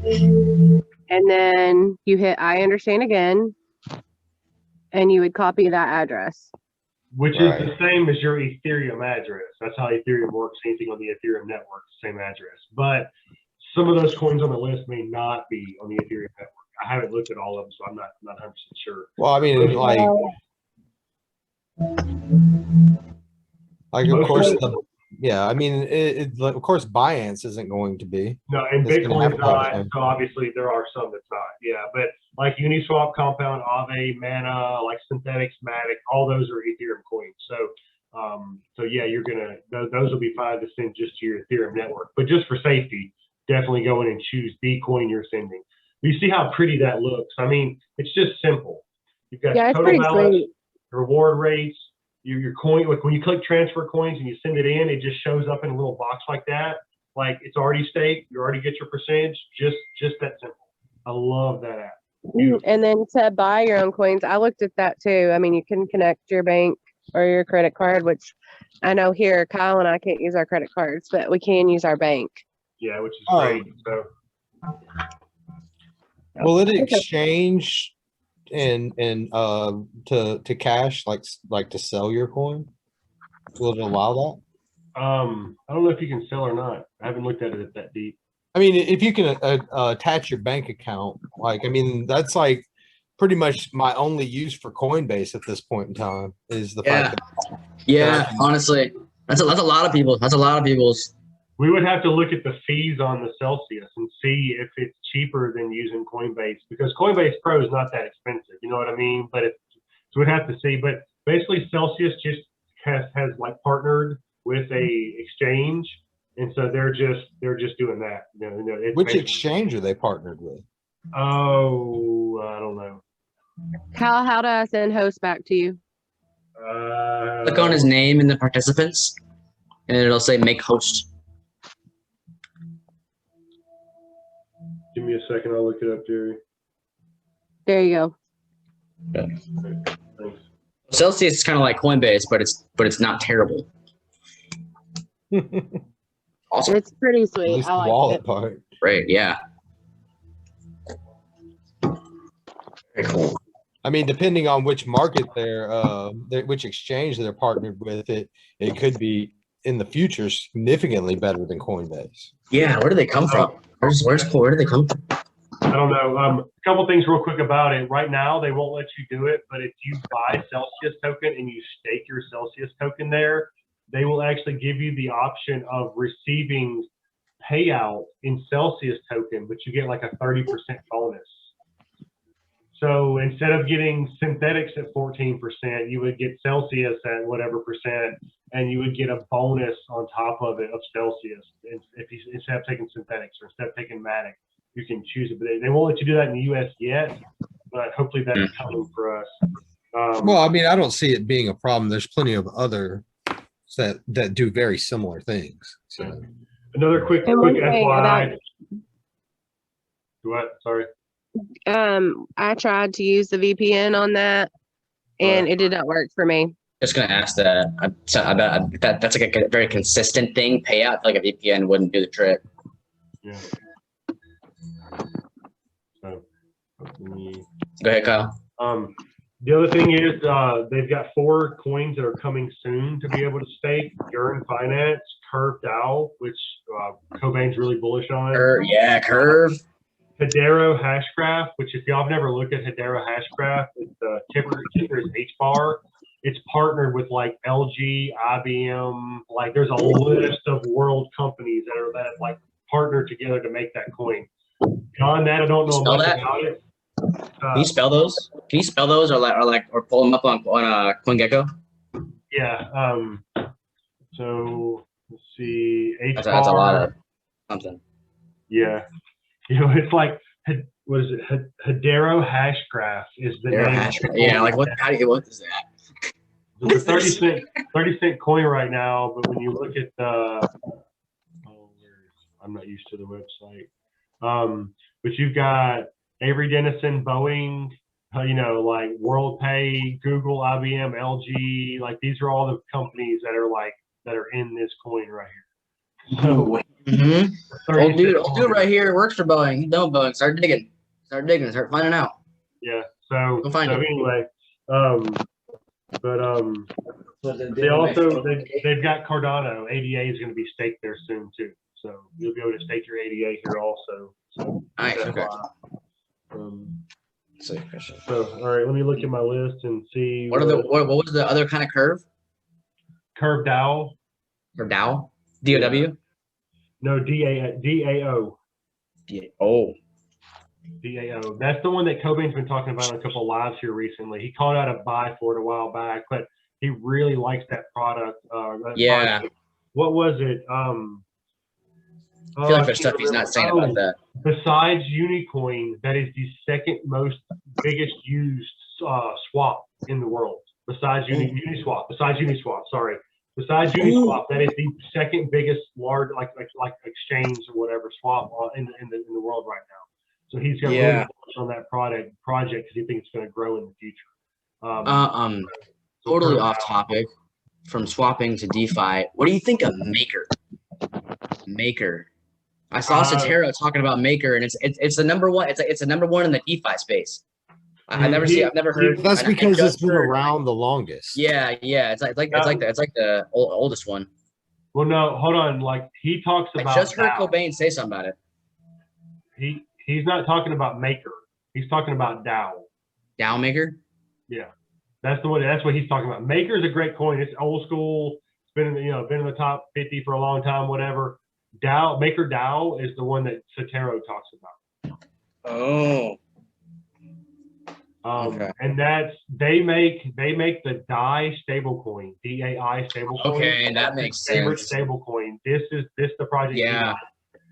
And then you hit I understand again. And you would copy that address. Which is the same as your Ethereum address. That's how Ethereum works. Anything on the Ethereum network, same address. But some of those coins on the list may not be on the Ethereum network. I haven't looked at all of them, so I'm not 100% sure. Well, I mean, like of course, I mean, of course, Binance isn't going to be. No, and It's gonna have Bitcoin's not. a- So obviously there are some that's not. Yeah, but like Uniswap, Compound, Aave, Mana, like Synthetics, Matic, all those are Ethereum coins. So yeah, you're gonna those will be fine to send just to your Ethereum network. But just for safety, definitely go in and choose the coin you're sending. You see how pretty that looks. I mean, it's just simple. You've got Yeah, it's total pretty balance, sweet. reward rates, your coin. Like when you click transfer coins and you send it in, it just shows up in a little box like that. Like it's already staked. You already get your percentage. Just that simple. I love that app. And then to buy your own coins, I looked at that too. I mean, you can connect your bank or your credit card, which I know here, Kyle and I can't use our credit cards, but we can use our bank. Yeah, which is Oh. great. So Will it exchange and to cash like to sell your coin? Will it allow that? I don't know if you can sell or not. I haven't looked at it that deep. I mean, if you can attach your bank account, like, I mean, that's like pretty much my only use for Coinbase at this point in time is the fact that Yeah, honestly, that's a lot of people. That's a lot of people's. We would have to look at the fees on the Celsius and see if it's cheaper than using Coinbase, because Coinbase Pro is not that expensive. You know what I mean? But so we'd have to see. But basically, Celsius just has like partnered with a exchange, and so they're just doing that. which exchange are they partnered with? Oh, I don't know. Kyle, how do I send host back to you? Click on his name in the participants, and it'll say make host. Give me a second. I'll look it up, Jerry. There you go. Thanks. Celsius is kind of like Coinbase, but it's not terrible. Awesome. It's pretty At sweet. least I the like wallet it. part. Great. Yeah. Very cool. I mean, depending on which market which exchange they're partnered with, it could be in the future significantly better than Coinbase. Yeah. Where do they come from? Where do they come from? I don't know. A couple things real quick about it. Right now, they won't let you do it, but if you buy Celsius token and you stake your Celsius token there, they will actually give you the option of receiving payout in Celsius token, but you get like a 30% bonus. So instead of getting synthetics at 14%, you would get Celsius at whatever percent, and you would get a bonus on top of it of Celsius. If you, instead of taking synthetics or instead of taking Matic, you can choose it. But they won't let you do that in the US yet, but hopefully that's coming for us. Well, I mean, I don't see it being a problem. There's plenty of other that do very similar things. So another quick And one thing FYI. What? Sorry. I tried to use the VPN on that, and it did not work for me. Just gonna ask that. I bet that's like a very consistent thing. Payout like a VPN wouldn't do the trick. Yeah. So, Go ahead, Kyle. the other thing is they've got 4 coins that are coming soon to be able to stake. Yearn Finance, Curve DAO, which Cobain's really bullish on. Yeah, Curve. Hedera Hashgraph, which if y'all have never looked at Hedera Hashgraph, it's the ticker is HBAR. It's partnered with like LG, IBM. Like there's a list of world companies that like partnered together to make that coin. Beyond that, I don't know much about it. Can you spell those? Can you spell those or pull them up on CoinGecko? Yeah. So let's see. HBAR. That's a lot of something. Yeah. You know, it's like, what is it? Hedera Hashgraph is the name. Yeah, like what is that? It's a 30-cent coin right now, but when you look at the, I'm not used to the website. But you've got Avery Dennison, Boeing, you know, like WorldPay, Google, IBM, LG, like these are all the companies that are in this coin right here. So Old dude right here works for Boeing. He's done Boeing. Start digging, start finding out. Yeah. So, Go find it. Anyway, they also they've got Cardano. ADA is going to be staked there soon too. So you'll be able to stake your ADA here also. So nice. Okay. So all right, let me look at my list and see. What was the other kind of curve? Curve DAO. Or DAO? DOW? No, DAO. Oh. DAO. That's the one that Cobain's been talking about on a couple of lives here recently. He called out a buy for it a while back, but he really likes that product. Yeah. Product. What was it? I feel like there's stuff he's not saying about that. Besides Unicoin, that is the second biggest used swap in the world. Besides Uniswap. Besides Uniswap, that is the second biggest large like exchange or whatever swap in the world right now. So he's going to really focus on that project because he thinks it's going to grow in the future. Totally off topic from swapping to DeFi. What do you think of Maker? Maker. I saw Satero talking about Maker, and it's the number one. It's the number one in the DeFi space. I've never heard. That's because it's been around the longest. Yeah. It's like the oldest one. Well, no, hold on. Like he talks about. I just heard Cobain say something about it. He's not talking about Maker. He's talking about DAO. DAO Maker. Yeah, that's the one. That's what he's talking about. Maker is a great coin. It's old school. It's been in the top 50 for a long time. Whatever. Maker DAO is the one that Satero talks about. Oh. Okay. And they make the DAI stablecoin, DAI stablecoin. Okay, that makes sense. Stablecoin. This the project. Yeah.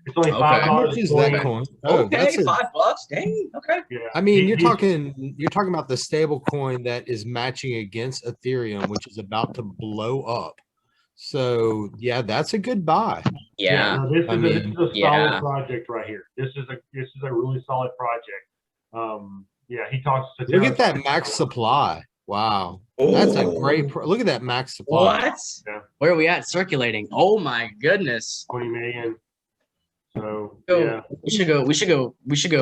It's only $5. How much is that coin? Okay, $5. Dang. Okay. Yeah. I mean, you're talking about the stable coin that is matching against Ethereum, which is about to blow up. So yeah, that's a good buy. Yeah. No, this is a solid project right here. This is a really solid project. Yeah, he talks to. Look at that max supply. Wow. That's a great look at that max supply. What? Yeah. Where are we at circulating? Oh my goodness. 20 million. So yeah. We should go.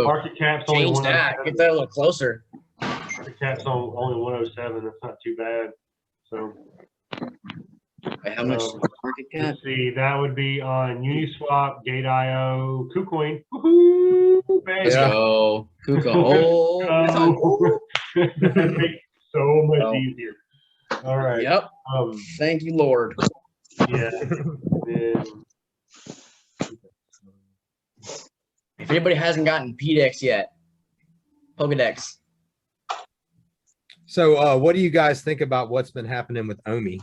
Market cap's change that. Get that a little closer. Market cap's only 107. That's not too bad. So how much Let's see, that would be on Uniswap, Gate.io, KuCoin. Woohoo, baby. Let's go. Oh, that's on- ooh. That makes so much Oh. easier. All right. Yep. Thank you, Lord. Yeah. Then, If anybody hasn't gotten PDEX yet, Pokedex. So what do you guys think about what's been happening with Omi?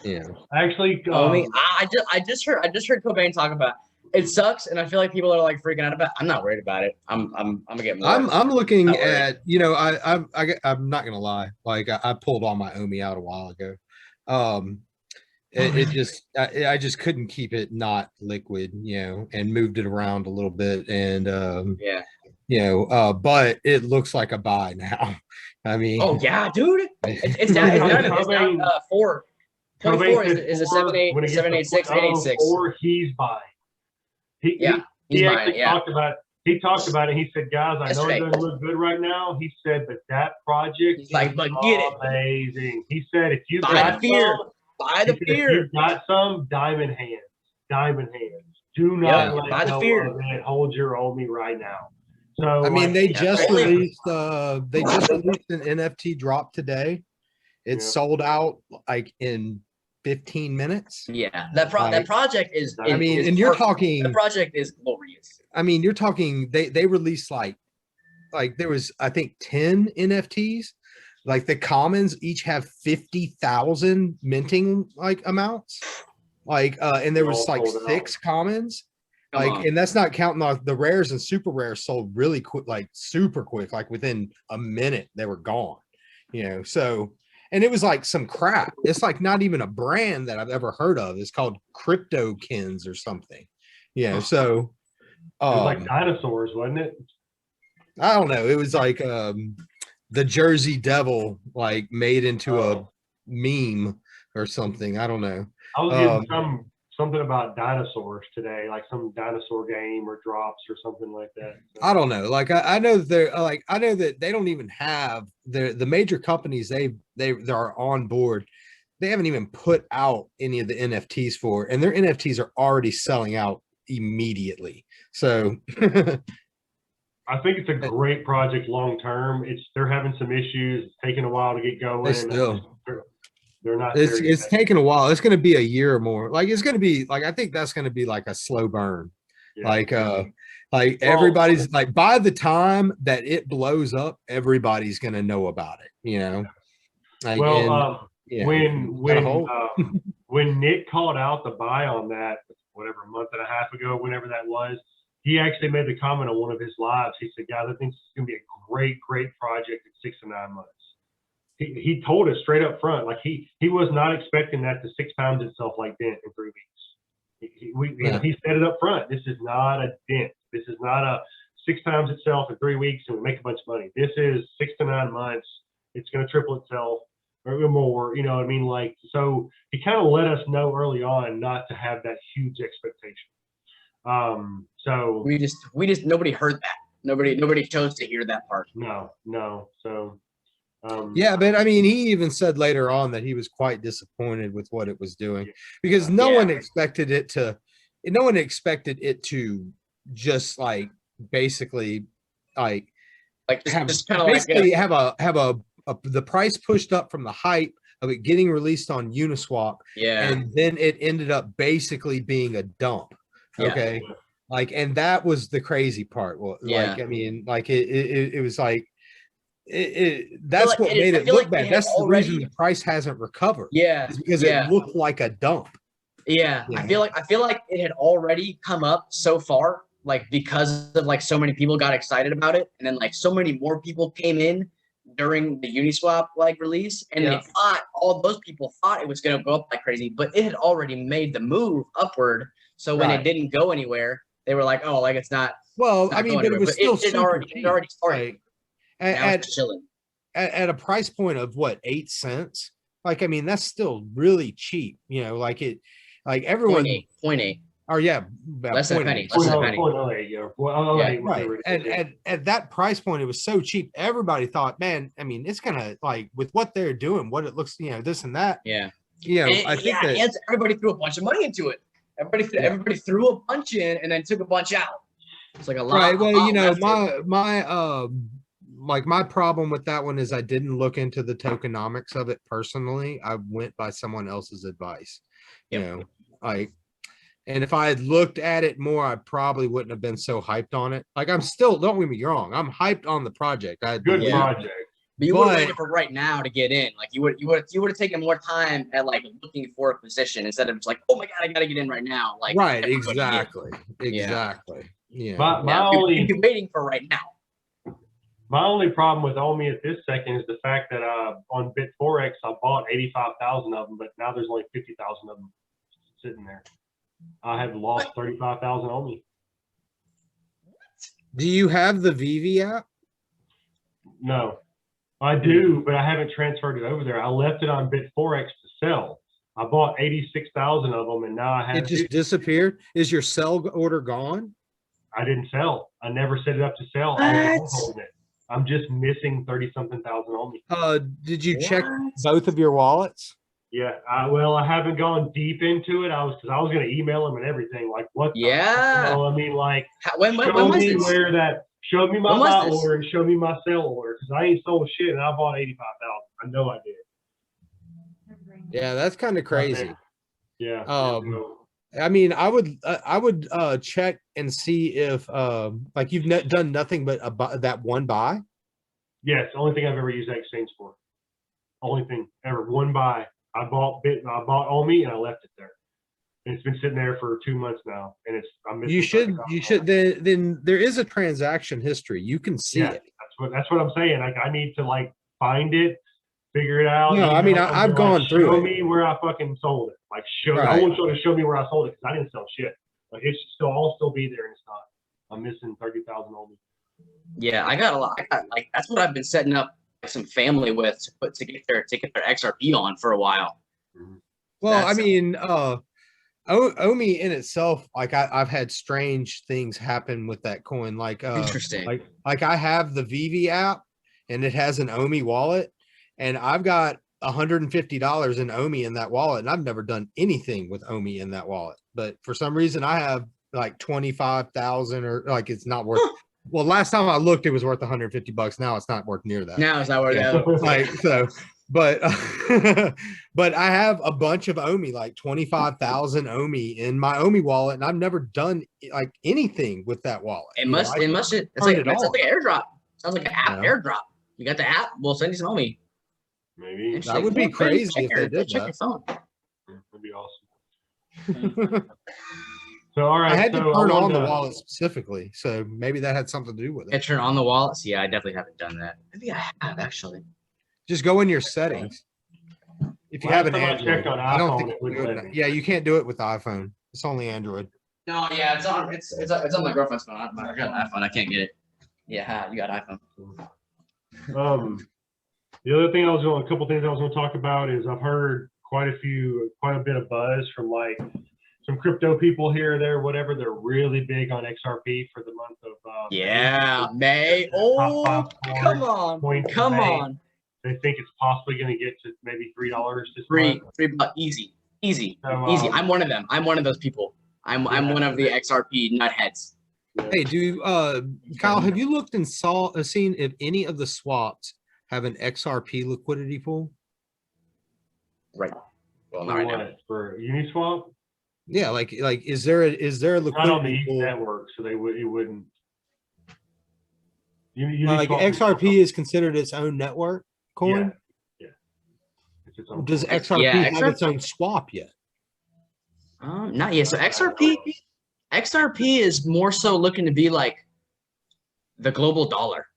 Yeah. actually, I just heard Cobain talk about it. It sucks, and I feel like people are like freaking out about it. I'm not worried about it. I'm gonna get more. I'm looking Not worried. at, I'm not gonna lie, like I pulled all my Omi out a while ago. It just I just couldn't keep it not liquid, and moved it around a little bit, and but it looks like a buy now. I mean, oh yeah, dude, it's down. It's down 4. 24 is a 786, 886. 4, he's buying. He actually talked about it. He talked about it. He said, guys, I know it doesn't look good right now. He said, but that project is like, get it. amazing. He said, if you buy got the fear, some, buy the fear. If you got some, diamond hands. Do not let go of it. Hold your Omi right now. So I mean, they just released an NFT drop today. It sold out like in 15 minutes. Yeah, that project is. I mean, and you're talking. The project is glorious. I mean, you're talking. They released like there was, I think, 10 NFTs. Like the commons each have 50,000 minting like amounts. Like and there was like 6 commons. And that's not counting the rares and super rares sold really quick, like super quick, like within a minute they were gone. So. And it was like some crap. It's like not even a brand that I've ever heard of. It's called CryptoKins or something. So it was like dinosaurs, wasn't it? I don't know. It was like the Jersey Devil, like made into a meme or something. I don't know. I was getting something about dinosaurs today, like some dinosaur game or drops or something like that. So. I don't know. Like I know they're like, I know that they don't even have the major companies they're on board. They haven't even put out any of the NFTs for, and their NFTs are already selling out immediately. So I think it's a great project long term. They're having some issues. It's taking a while to get going. They're not. It's taking a while. It's going to be a year or more. Like it's going to be like, I think that's going to be like a slow burn. Yeah. Like everybody's like, by the time that it blows up, everybody's going to know about it. Like, when Nick called out the buy on that, whatever, a month and a half ago, whenever that was, he actually made the comment on one of his lives. He said, guys, I think it's going to be a great project in 6 to 9 months. He told us straight up front, like he was not expecting that to 6 times itself like dent in 3 weeks. He said it up front. This is not a dent. This is not a 6 times itself in 3 weeks and we make a bunch of money. This is 6 to 9 months. It's going to triple itself or more. You know what I mean? Like, so he kind of let us know early on not to have that huge expectation. So we just nobody heard that. Nobody chose to hear that part. No. So. Yeah, but I mean, he even said later on that he was quite disappointed with what it was doing because no one expected it to just like basically like just kind of basically have the price pushed up from the hype of it getting released on Uniswap, and then it ended up basically being a dump. Okay, like, and that was the crazy part. Well, like, I mean, like it was like. That's what made it look bad. That's the reason the price hasn't recovered. Because it looked like a dump. I feel like it had already come up so far, like because of like so many people got excited about it, and then like so many more people came in during the Uniswap like release, and they thought all those people thought it was going to go up like crazy, but it had already made the move upward. So when it didn't go anywhere, they were like, oh, like it's not. Well, I mean, but it was still it already started. At a price point of what, 8 cents? Like, I mean, that's still really cheap. Like it, like everyone. 0.8. Or less than a penny. Less than a penny. Right. And at that price point, it was so cheap. Everybody thought, man, I mean, it's gonna like with what they're doing, what it looks, this and that. I think that and everybody threw a bunch of money into it. Everybody threw a bunch in and then took a bunch out. It's like a lot. right. Well, a lot left my problem with that one is I didn't look into the tokenomics of it personally. I went by someone else's advice. You Yep. know, like, and if I had looked at it more, I probably wouldn't have been so hyped on it. Like, I'm still, don't get me wrong, I'm hyped on the project. I Good believe- project. But you would have waited for right now to get in. Like you would have taken more time at like looking for a position instead of just like, oh my god, I gotta get in right now. Like right, everybody did. exactly. Yeah. You'd be waiting for right now. My only problem with Omi at this second is the fact that on Bit4X I bought 85,000 of them, but now there's only 50,000 of them sitting there. I have lost 35,000 Omi. Do you have the VV app? No, I do, but I haven't transferred it over there. I left it on Bit4X to sell. I bought 86,000 of them, and now I have. It just disappeared. Is your sell order gone? I didn't sell. I never set it up to sell. I was holding it. I'm just missing 30-something thousand on me. Did you check both of your wallets? Yeah. Well, I haven't gone deep into it. I was going to email them and everything. Like, what? Yeah. I mean, like, when was me this? where that. Show me my buy order and show me my sell order, because I ain't sold shit and I bought 85,000. I know I did. Yeah, that's kind of crazy. Yeah. I mean, I would check and see if like you've done nothing but that one buy. Yes, only thing I've ever used that exchange for. Only thing ever, one buy. I bought Omi and I left it there. And it's been sitting there for 2 months now, and I'm missing. You should then there is a transaction history. You can see it. That's what I'm saying. Like, I need to like find it, figure it out. No, I mean, I've gone through Show it. me where I fucking sold it. Like, I want you to show me where I sold it, because I didn't sell shit. Like, it should still be there, and it's not. I'm missing 30,000 on me. Yeah, I got a lot. Like, that's what I've been setting up some family with to get their XRP on for a while. Well, I mean, Omi in itself, like I've had strange things happen with that coin. Like interesting. Like I have the VV app and it has an Omi wallet, and I've got $150 in Omi in that wallet, and I've never done anything with Omi in that wallet. But for some reason I have like 25,000, or like it's not worth well, last time I looked, it was worth $150. Now it's not worth near that. Now it's not worth that. Like, so, but but I have a bunch of Omi, like 25,000 Omi in my Omi wallet, and I've never done like anything with that wallet. It's like an airdrop. Sounds like an app airdrop. You got the app, we'll send you some Omi. Maybe that would be crazy if they did check your phone. That'd be awesome. So, all right. I had to turn on the wallet specifically, so maybe that had something to do with it. Turn on the wallets? Yeah, I definitely haven't done that. Maybe I have, actually. Just go in your settings. If you have an Android, on I don't iPhone, think. Yeah, you can't do it with iPhone. It's only Android. No, yeah, it's on my girlfriend's phone. I got an iPhone. I can't get it. Yeah, you got iPhone. The other thing a couple things I was going to talk about is I've heard quite a bit of buzz from like some crypto people here or there, whatever. They're really big on XRP for the month of May. Oh, come on. They think it's possibly going to get to maybe $3 this month. $3, easy. So, I'm one of them. I'm one of those people. I'm one of the XRP nutheads. Hey, Kyle, have you looked and seen if any of the swaps have an XRP liquidity pool? Right. Well, not right now. For Uniswap? Yeah, like is there a liquidity not on the pool? Network, so it wouldn't. Like XRP is considered its own network coin. Yeah. Does XRP have its own swap yet? Not yet. So XRP is more so looking to be like the global dollar.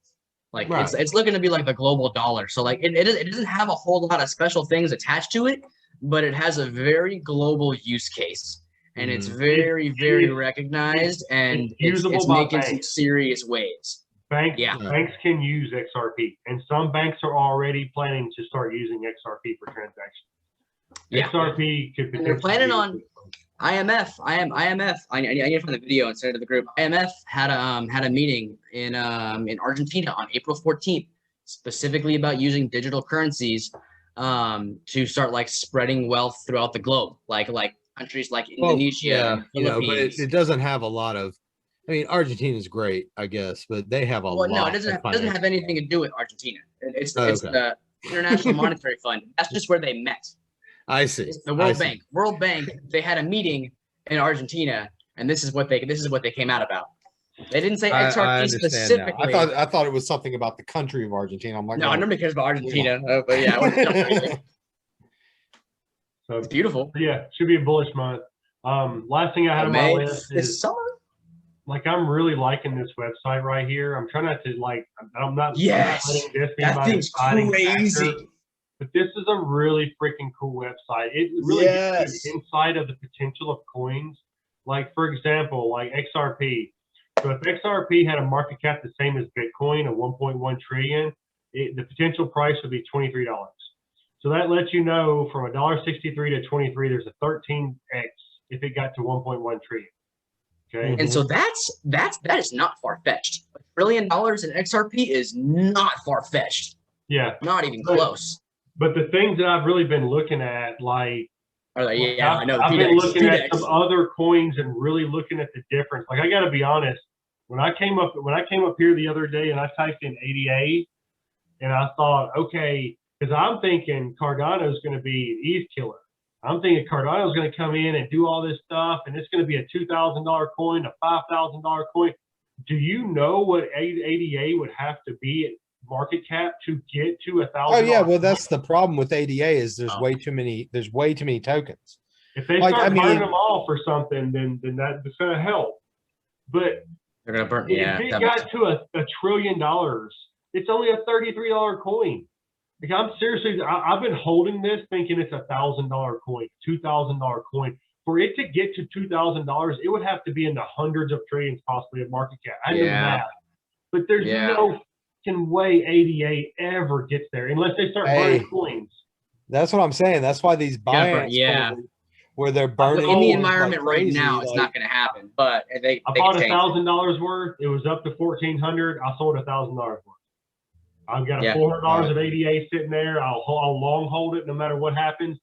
Like it's looking to be like the global dollar. So like it doesn't have a whole lot of special things attached to it, but it has a very global use case, and it's very, very recognized, and it's making some serious waves. Banks can use XRP, and some banks are already planning to start using XRP for transactions. Yeah. XRP could. And they're planning on IMF. IMF. I need to find the video and send it to the group. IMF had a meeting in Argentina on April 14th, specifically about using digital currencies to start like spreading wealth throughout the globe, like countries like Well, Indonesia and you know, but Philippines. it doesn't have a lot of. I mean, Argentina's great, I guess, but they have a Well, no, lot. it doesn't have anything to do with Argentina. It's Oh, it's okay. the International Monetary Fund. That's just where they met. I see. It's the I World see. Bank. World Bank. They had a meeting in Argentina, and this is what they came out about. They didn't say I XRP understand now. specifically. I thought it was something about the country of Argentina. I'm like, No, nobody cares about Argentina. Yeah. But yeah, I wouldn't tell anything. So It's beautiful. yeah, should be a bullish month. Last thing I had on my May, list it's is summer. like I'm really liking this website right here. I'm trying not to like I'm not Yes, letting this be that my thing's deciding crazy. factor, but this is a really freaking cool website. It really gives you an insight of the potential of coins. Like for example, like XRP. So if XRP had a market cap the same as Bitcoin, a 1.1 trillion, the potential price would be $23. So that lets you know from $1.63 to 23, there's a 13x if it got to 1.1 trillion. Okay. And so that is not far-fetched. $1 trillion in XRP is not far-fetched. Yeah. Not even close. But the things that I've really been looking at, like, yeah, I know. I've been looking at some other coins and really looking at the difference. Like, I got to be honest, when I came up here the other day and I typed in ADA, and I thought, okay, because I'm thinking Cardano is going to be an ETH killer. I'm thinking Cardano is going to come in and do all this stuff, and it's going to be a $2,000 coin, a $5,000 coin. Do you know what ADA would have to be at market cap to get to $1,000? Oh yeah, well that's the problem with ADA is there's way too many tokens. If they start burning them all for something, then that's going to help. But they're going to burn. If it got to $1 trillion, it's only a $33 coin. Like I'm seriously, I've been holding this thinking it's a $1,000 coin, $2,000 coin. For it to get to $2,000, it would have to be in the hundreds of trillions possibly of market cap. I know that, but there's no way ADA ever gets there unless they start burning coins. That's what I'm saying. That's why these buy-ins, where they're burning in the environment like crazy, right now, it's not going to happen. But I bought $1,000 worth. It was up to $1,400. I sold $1,000 worth. I've got a $400 of ADA sitting there. I'll long hold it no matter what happens.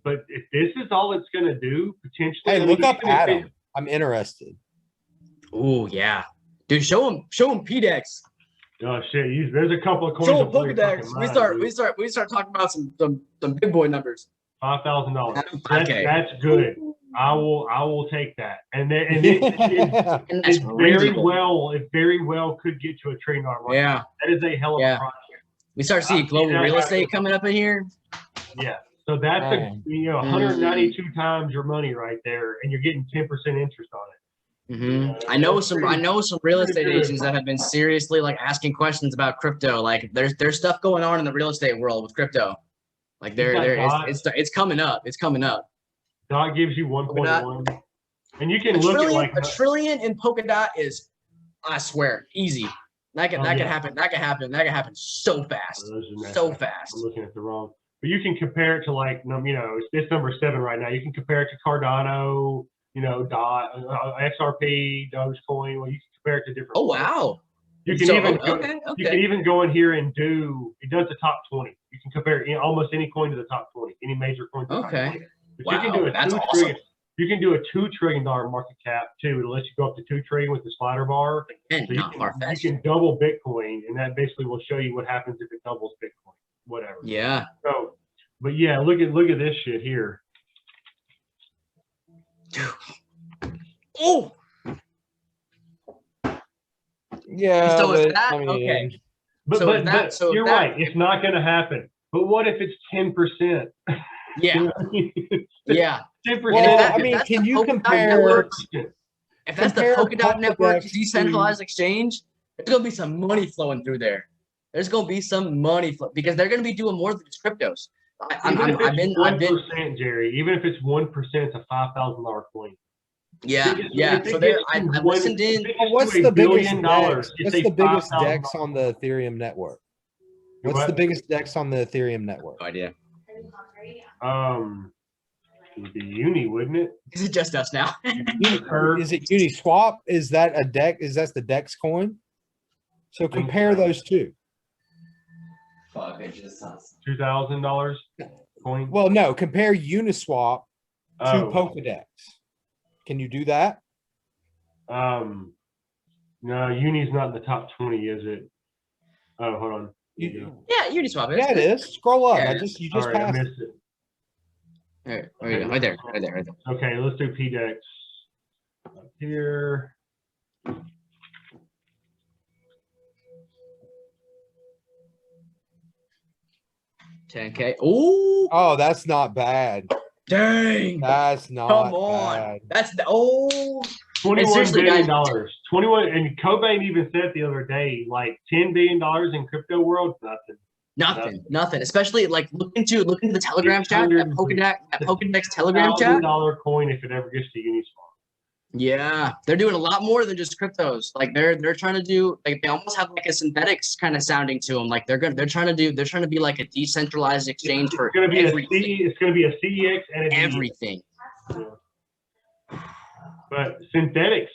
But if this is all it's going to do, potentially. Hey, look up Adam. I'm interested. Oh yeah, dude, show him PDEX. Oh shit, there's a couple of coins. Show him Pokedex. We start talking about some big boy numbers. $5,000. That's good. I will take that. And it very well could get to $1 trillion market. Yeah. That is a hell of a project. We start seeing global real estate coming up in here. Yeah. So that's 192 times your money right there, and you're getting 10% interest on it. I know some real estate agents that have been seriously like asking questions about crypto. Like there's stuff going on in the real estate world with crypto. Like it's coming up. It's coming up. Dot gives you 1.1, and you can look at like a trillion in Polkadot is, I swear, easy. That could happen. That could happen so fast. So fast. I'm looking at the wrong. But you can compare it to like it's number 7 right now. You can compare it to Cardano, Dot, XRP, Dogecoin. Well, you can compare it to different. Oh wow. You can you can even go in here and it does the top 20. You can compare almost any coin to the top 20, any major coin to the top 20. But you can do that's awesome. You can do a $2 trillion market cap too. It'll let you go up to $2 trillion with the slider bar. And so you can double Bitcoin, and that basically will show you what happens if it doubles Bitcoin, whatever. Yeah. So, but yeah, look at this shit here. Oh. Yeah. So is that okay? But you're right. It's not going to happen. But what if it's 10%? Yeah. Yeah. 10%. Well, can you compare? If that's the Polkadot network decentralized exchange, there's gonna be some money flowing through there. There's gonna be some money flow because they're gonna be doing more than just cryptos. I've been Jerry. Even if it's 1%, it's a $5,000 coin. Yeah, So I listened in. What's the biggest DEX? What's the biggest DEX on the Ethereum network? What's the biggest DEX on the Ethereum network? No idea. It would be Uni, wouldn't it? Is it just us now? Is it Uniswap? Is that a DEX? Is that the DEX coin? So compare those two. Fuck, it just sounds. $2,000 coin. Well, no, compare Uniswap to Oh, Pokedex. Can you do that? no, Uni's not in the top 20, is it? Oh, hold on. You, Yeah, Uniswap is. yeah, it is. Scroll up. Yeah, I it just you just Sorry, I passed it. missed it. Right, right there, right there, right there. Okay, let's do PDEX up here. 10K. Oh, Oh, that's not bad. dang. That's not Come on. bad. That's the $21 seriously, billion. guys. 21, and Cobain even said the other day, like $10 billion in crypto world, nothing. Nothing. Especially like look into the Telegram chat, that Pokedex Telegram chat. $1,000 coin if it ever gets to Uniswap. Yeah, they're doing a lot more than just cryptos. Like they're trying to do like they almost have like a synthetics kind of sounding to them. Like they're trying to be like a decentralized exchange for It's gonna be everything. it's gonna be a CEX and a DEX. Everything. But synthetics,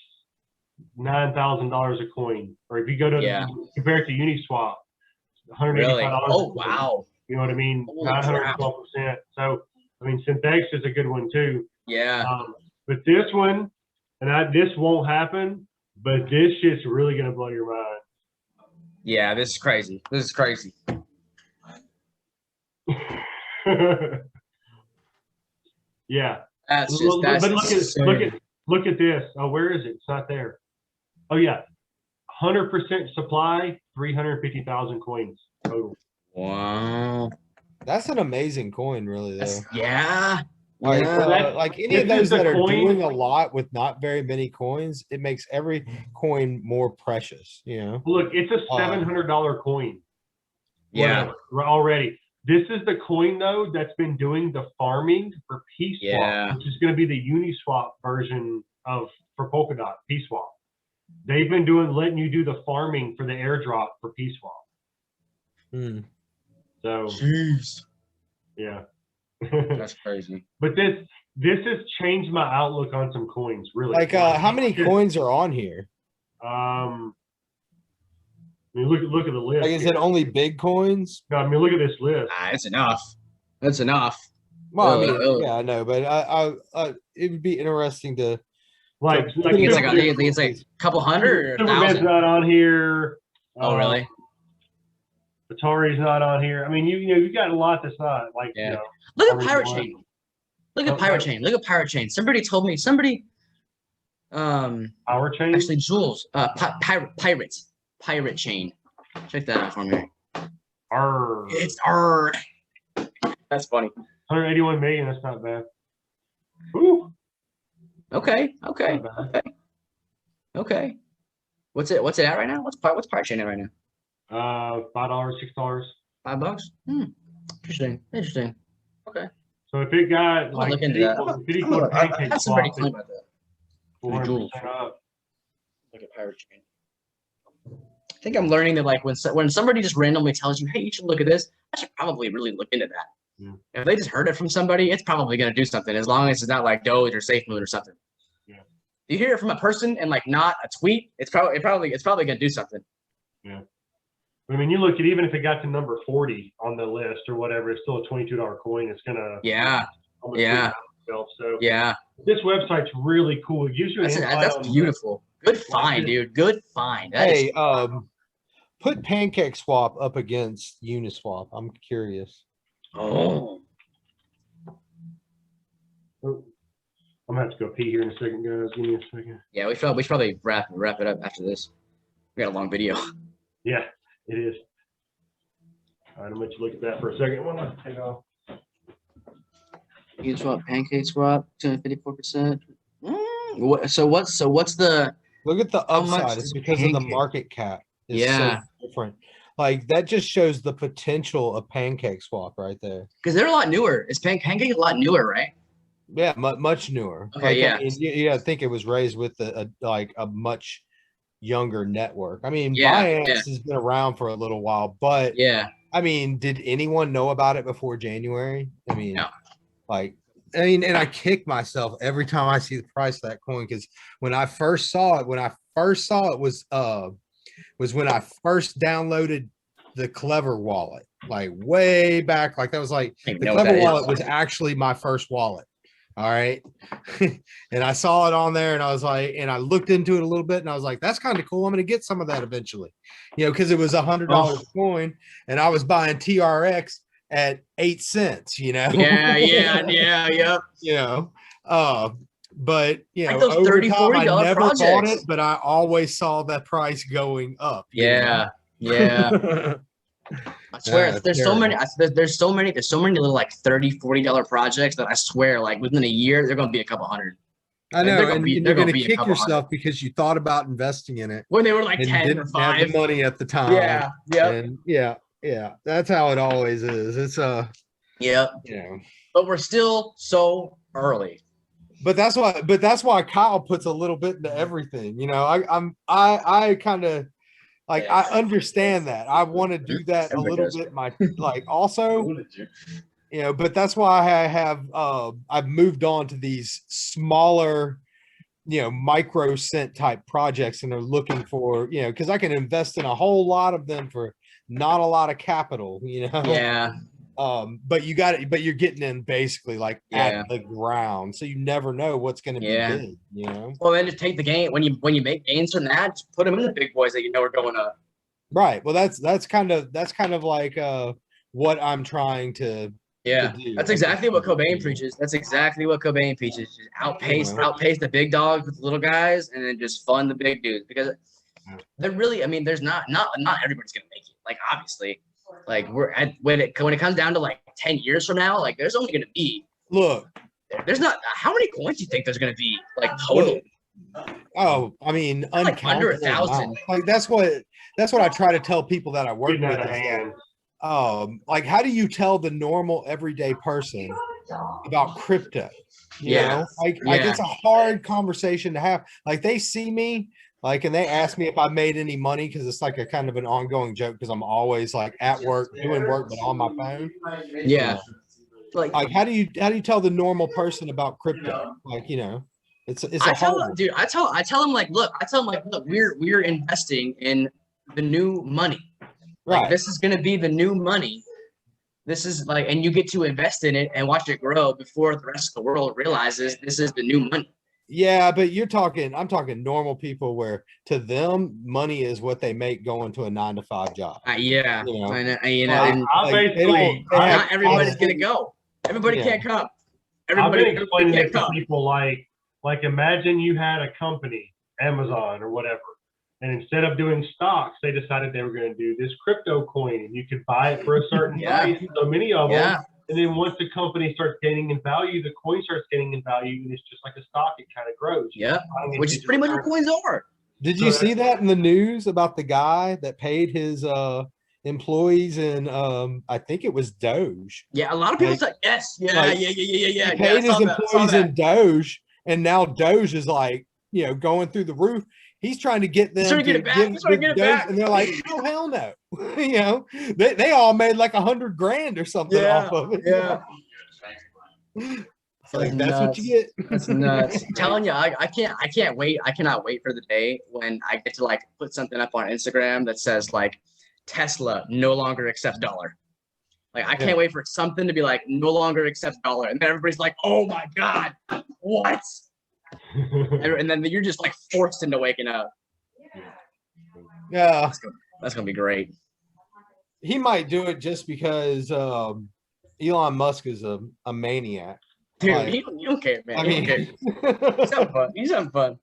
$9,000 a coin. Or if you go to compare it to Uniswap, $185. Really? a Oh coin. wow. You know what I mean? Holy crap. 912%. So I mean, synthetics is a good one too. Yeah. But this one, and this won't happen, but this shit's really gonna blow your mind. Yeah, this is crazy. This is crazy. Yeah. That's just Look at this. Oh, where is it? It's not there. Oh yeah. 100% supply, 350,000 coins total. wow. That's an amazing coin, really, though. Yeah. Like, Yeah. like any This of those is the that are coin- doing a lot with not very many coins, it makes every coin more precious, you know? Look, it's a $700 coin. Yeah. Whatever, already. This is the coin though that's been doing the farming for PSwap, Yeah. which is going to be the Uniswap version for Polkadot PSwap. They've been letting you do the farming for the airdrop for PSwap. Hmm. So Jeez. yeah. That's crazy. But this has changed my outlook on some coins, really. Like, how many coins are on here? I mean, look at the list. Like, is it only big coins? No, I mean, look at this list. It's enough. That's enough. Well, I mean, yeah, I know, but I it would be interesting to. Like, I think it's like a couple hundred or Superman's 1,000. not on here. Oh, really? Atari's not on here. I mean, you got a lot that's not like. Yeah. You know, Look at Pirate Chain. Look at Pirate Chain. Look at Pirate Chain. Somebody told me. Power Chain. Actually, Jules. Pirate Chain. Check that out for me. It's R. That's funny. 181 million. That's not bad. Ooh. Okay. Not bad. Okay. What's it at right now? What's Pirate Chain at right now? $5, $6. $5. Interesting. Okay. So if it got like look into that. if it equals pancake That's somebody swap, claim about that. 400% up. Look at Pirate Chain. I think I'm learning that like when somebody just randomly tells you, hey, you should look at this, I should probably really look into that. Yeah. If they just heard it from somebody, it's probably going to do something as long as it's not like Doge or SafeMoon or something. Yeah. You hear it from a person and like not a tweet, it's probably going to do something. Yeah. I mean, you look at even if it got to number 40 on the list or whatever, it's still a $22 coin. It's gonna almost Yeah. itself. So Yeah. this website's really cool. It gives you an insight That's on beautiful. Good find, dude. Good find. Hey, put Pancake Swap up against Uniswap. I'm curious. Oh. I'm gonna have to go pee here in a second, guys. Give me a second. Yeah, we should probably wrap it up after this. We got a long video. Yeah, it is. All right, I'm gonna let you look at that for a second. One last take off. Uniswap, Pancake Swap, 254%. So what's the Look at the How much upside. It's does because of the Pancake- market cap. It's Yeah. so different. Like that just shows the potential of Pancake Swap right there. because they're a lot newer. Is Pancake a lot newer, right? Yeah, much newer. Okay, Like, yeah. I mean, you gotta think it was raised with a much younger network. I mean, Yeah, Binance yeah. has been around for a little while, but Yeah. I mean, did anyone know about it before January? I mean, No. and I kick myself every time I see the price of that coin because when I first saw it was when I first downloaded the Clever wallet. like way back. Like that was like I don't the know what Clever that wallet is. was actually my first wallet. All right. And I saw it on there and I was like, and I looked into it a little bit and I was like, that's kind of cool. I'm going to get some of that eventually, you know, because it was $100 coin and I was buying TRX at 8 cents, you know? Yep. You know, but you Like know, those over $30, time, I $40 never bought projects. it, but I always saw that price going up. You Yeah. know? I swear, That's there's so many. terrible. There's so many little like $30, $40 projects that I swear, like within a year, they're gonna be a couple hundred. I Like know, and they're you're going gonna to be a kick couple hundred yourself because you thought about investing in it when they were like and 10 or didn't have the 5. money at the time. Yeah. Yep. And yeah, that's how it always is. It's Yep. you know, But we're still so early. but that's why Kyle puts a little bit into everything. You know, I kind of like I understand that. I want to do that a little bit. Like also, you know, but that's why I have I've moved on to these smaller, you know, micro cent type projects and are looking for, you know, because I can invest in a whole lot of them for not a lot of capital, you know. Yeah. But you're getting in basically like at the ground, so you never know what's going to be big, you know. Well, then just take the gain when you make gains from that, just put them in the big boys that you know are going up. Right. Well, that's kind of like what I'm trying to do. That's exactly what Cobain preaches. That's exactly what Cobain preaches. Just outpace the big dogs with the little guys, and then just fund the big dudes because they're really. I mean, there's not everybody's gonna make it. Like obviously, like when it comes down to like 10 years from now, like there's only gonna be there's not how many coins do you think there's gonna be like total? Oh, I mean, like under 1,000. Like that's what I try to tell people that I work with. Is like, how do you tell the normal everyday person about crypto? You know, like it's a hard conversation to have. Like they see me, like, and they ask me if I made any money because it's like a kind of an ongoing joke because I'm always like at work doing work but on my phone. Yeah. Like how do you tell the normal person about crypto? Like, you know, I tell them like, look, we're investing in the new money. Like this is going to be the new money. This is like, and you get to invest in it and watch it grow before the rest of the world realizes this is the new money. Yeah, but I'm talking normal people where to them money is what they make going to a 9-to-5 job. Yeah, you know? Not everybody's going to go. Everybody can't come. Everybody I've been explaining it to people like imagine you had a company, Amazon or whatever. And instead of doing stocks, they decided they were going to do this crypto coin, and you could buy it for a certain price. So many of them. And then once the company starts gaining in value, the coin starts gaining in value, and it's just like a stock. It kind of grows. Yeah, which is pretty much what coins are. Did you see that in the news about the guy that paid his employees in I think it was Doge? Yeah, a lot of people say yes. Yeah. He paid his employees in Doge, and now Doge is like, you know, going through the roof. He's trying to get them to get it back. And they're like, oh, hell no. You know, they all made like $100,000 or something off of it. Yeah. Like, that's what you get. That's nuts. I'm telling you, I can't wait. I cannot wait for the day when I get to like put something up on Instagram that says like Tesla no longer accepts dollar. Like I can't wait for something to be like no longer accepts dollar. And then everybody's like, oh my God, what? And then you're just like forced into waking up. Yeah, that's gonna be great. He might do it just because Elon Musk is a maniac. Dude, he don't care, man. I mean, he's having fun.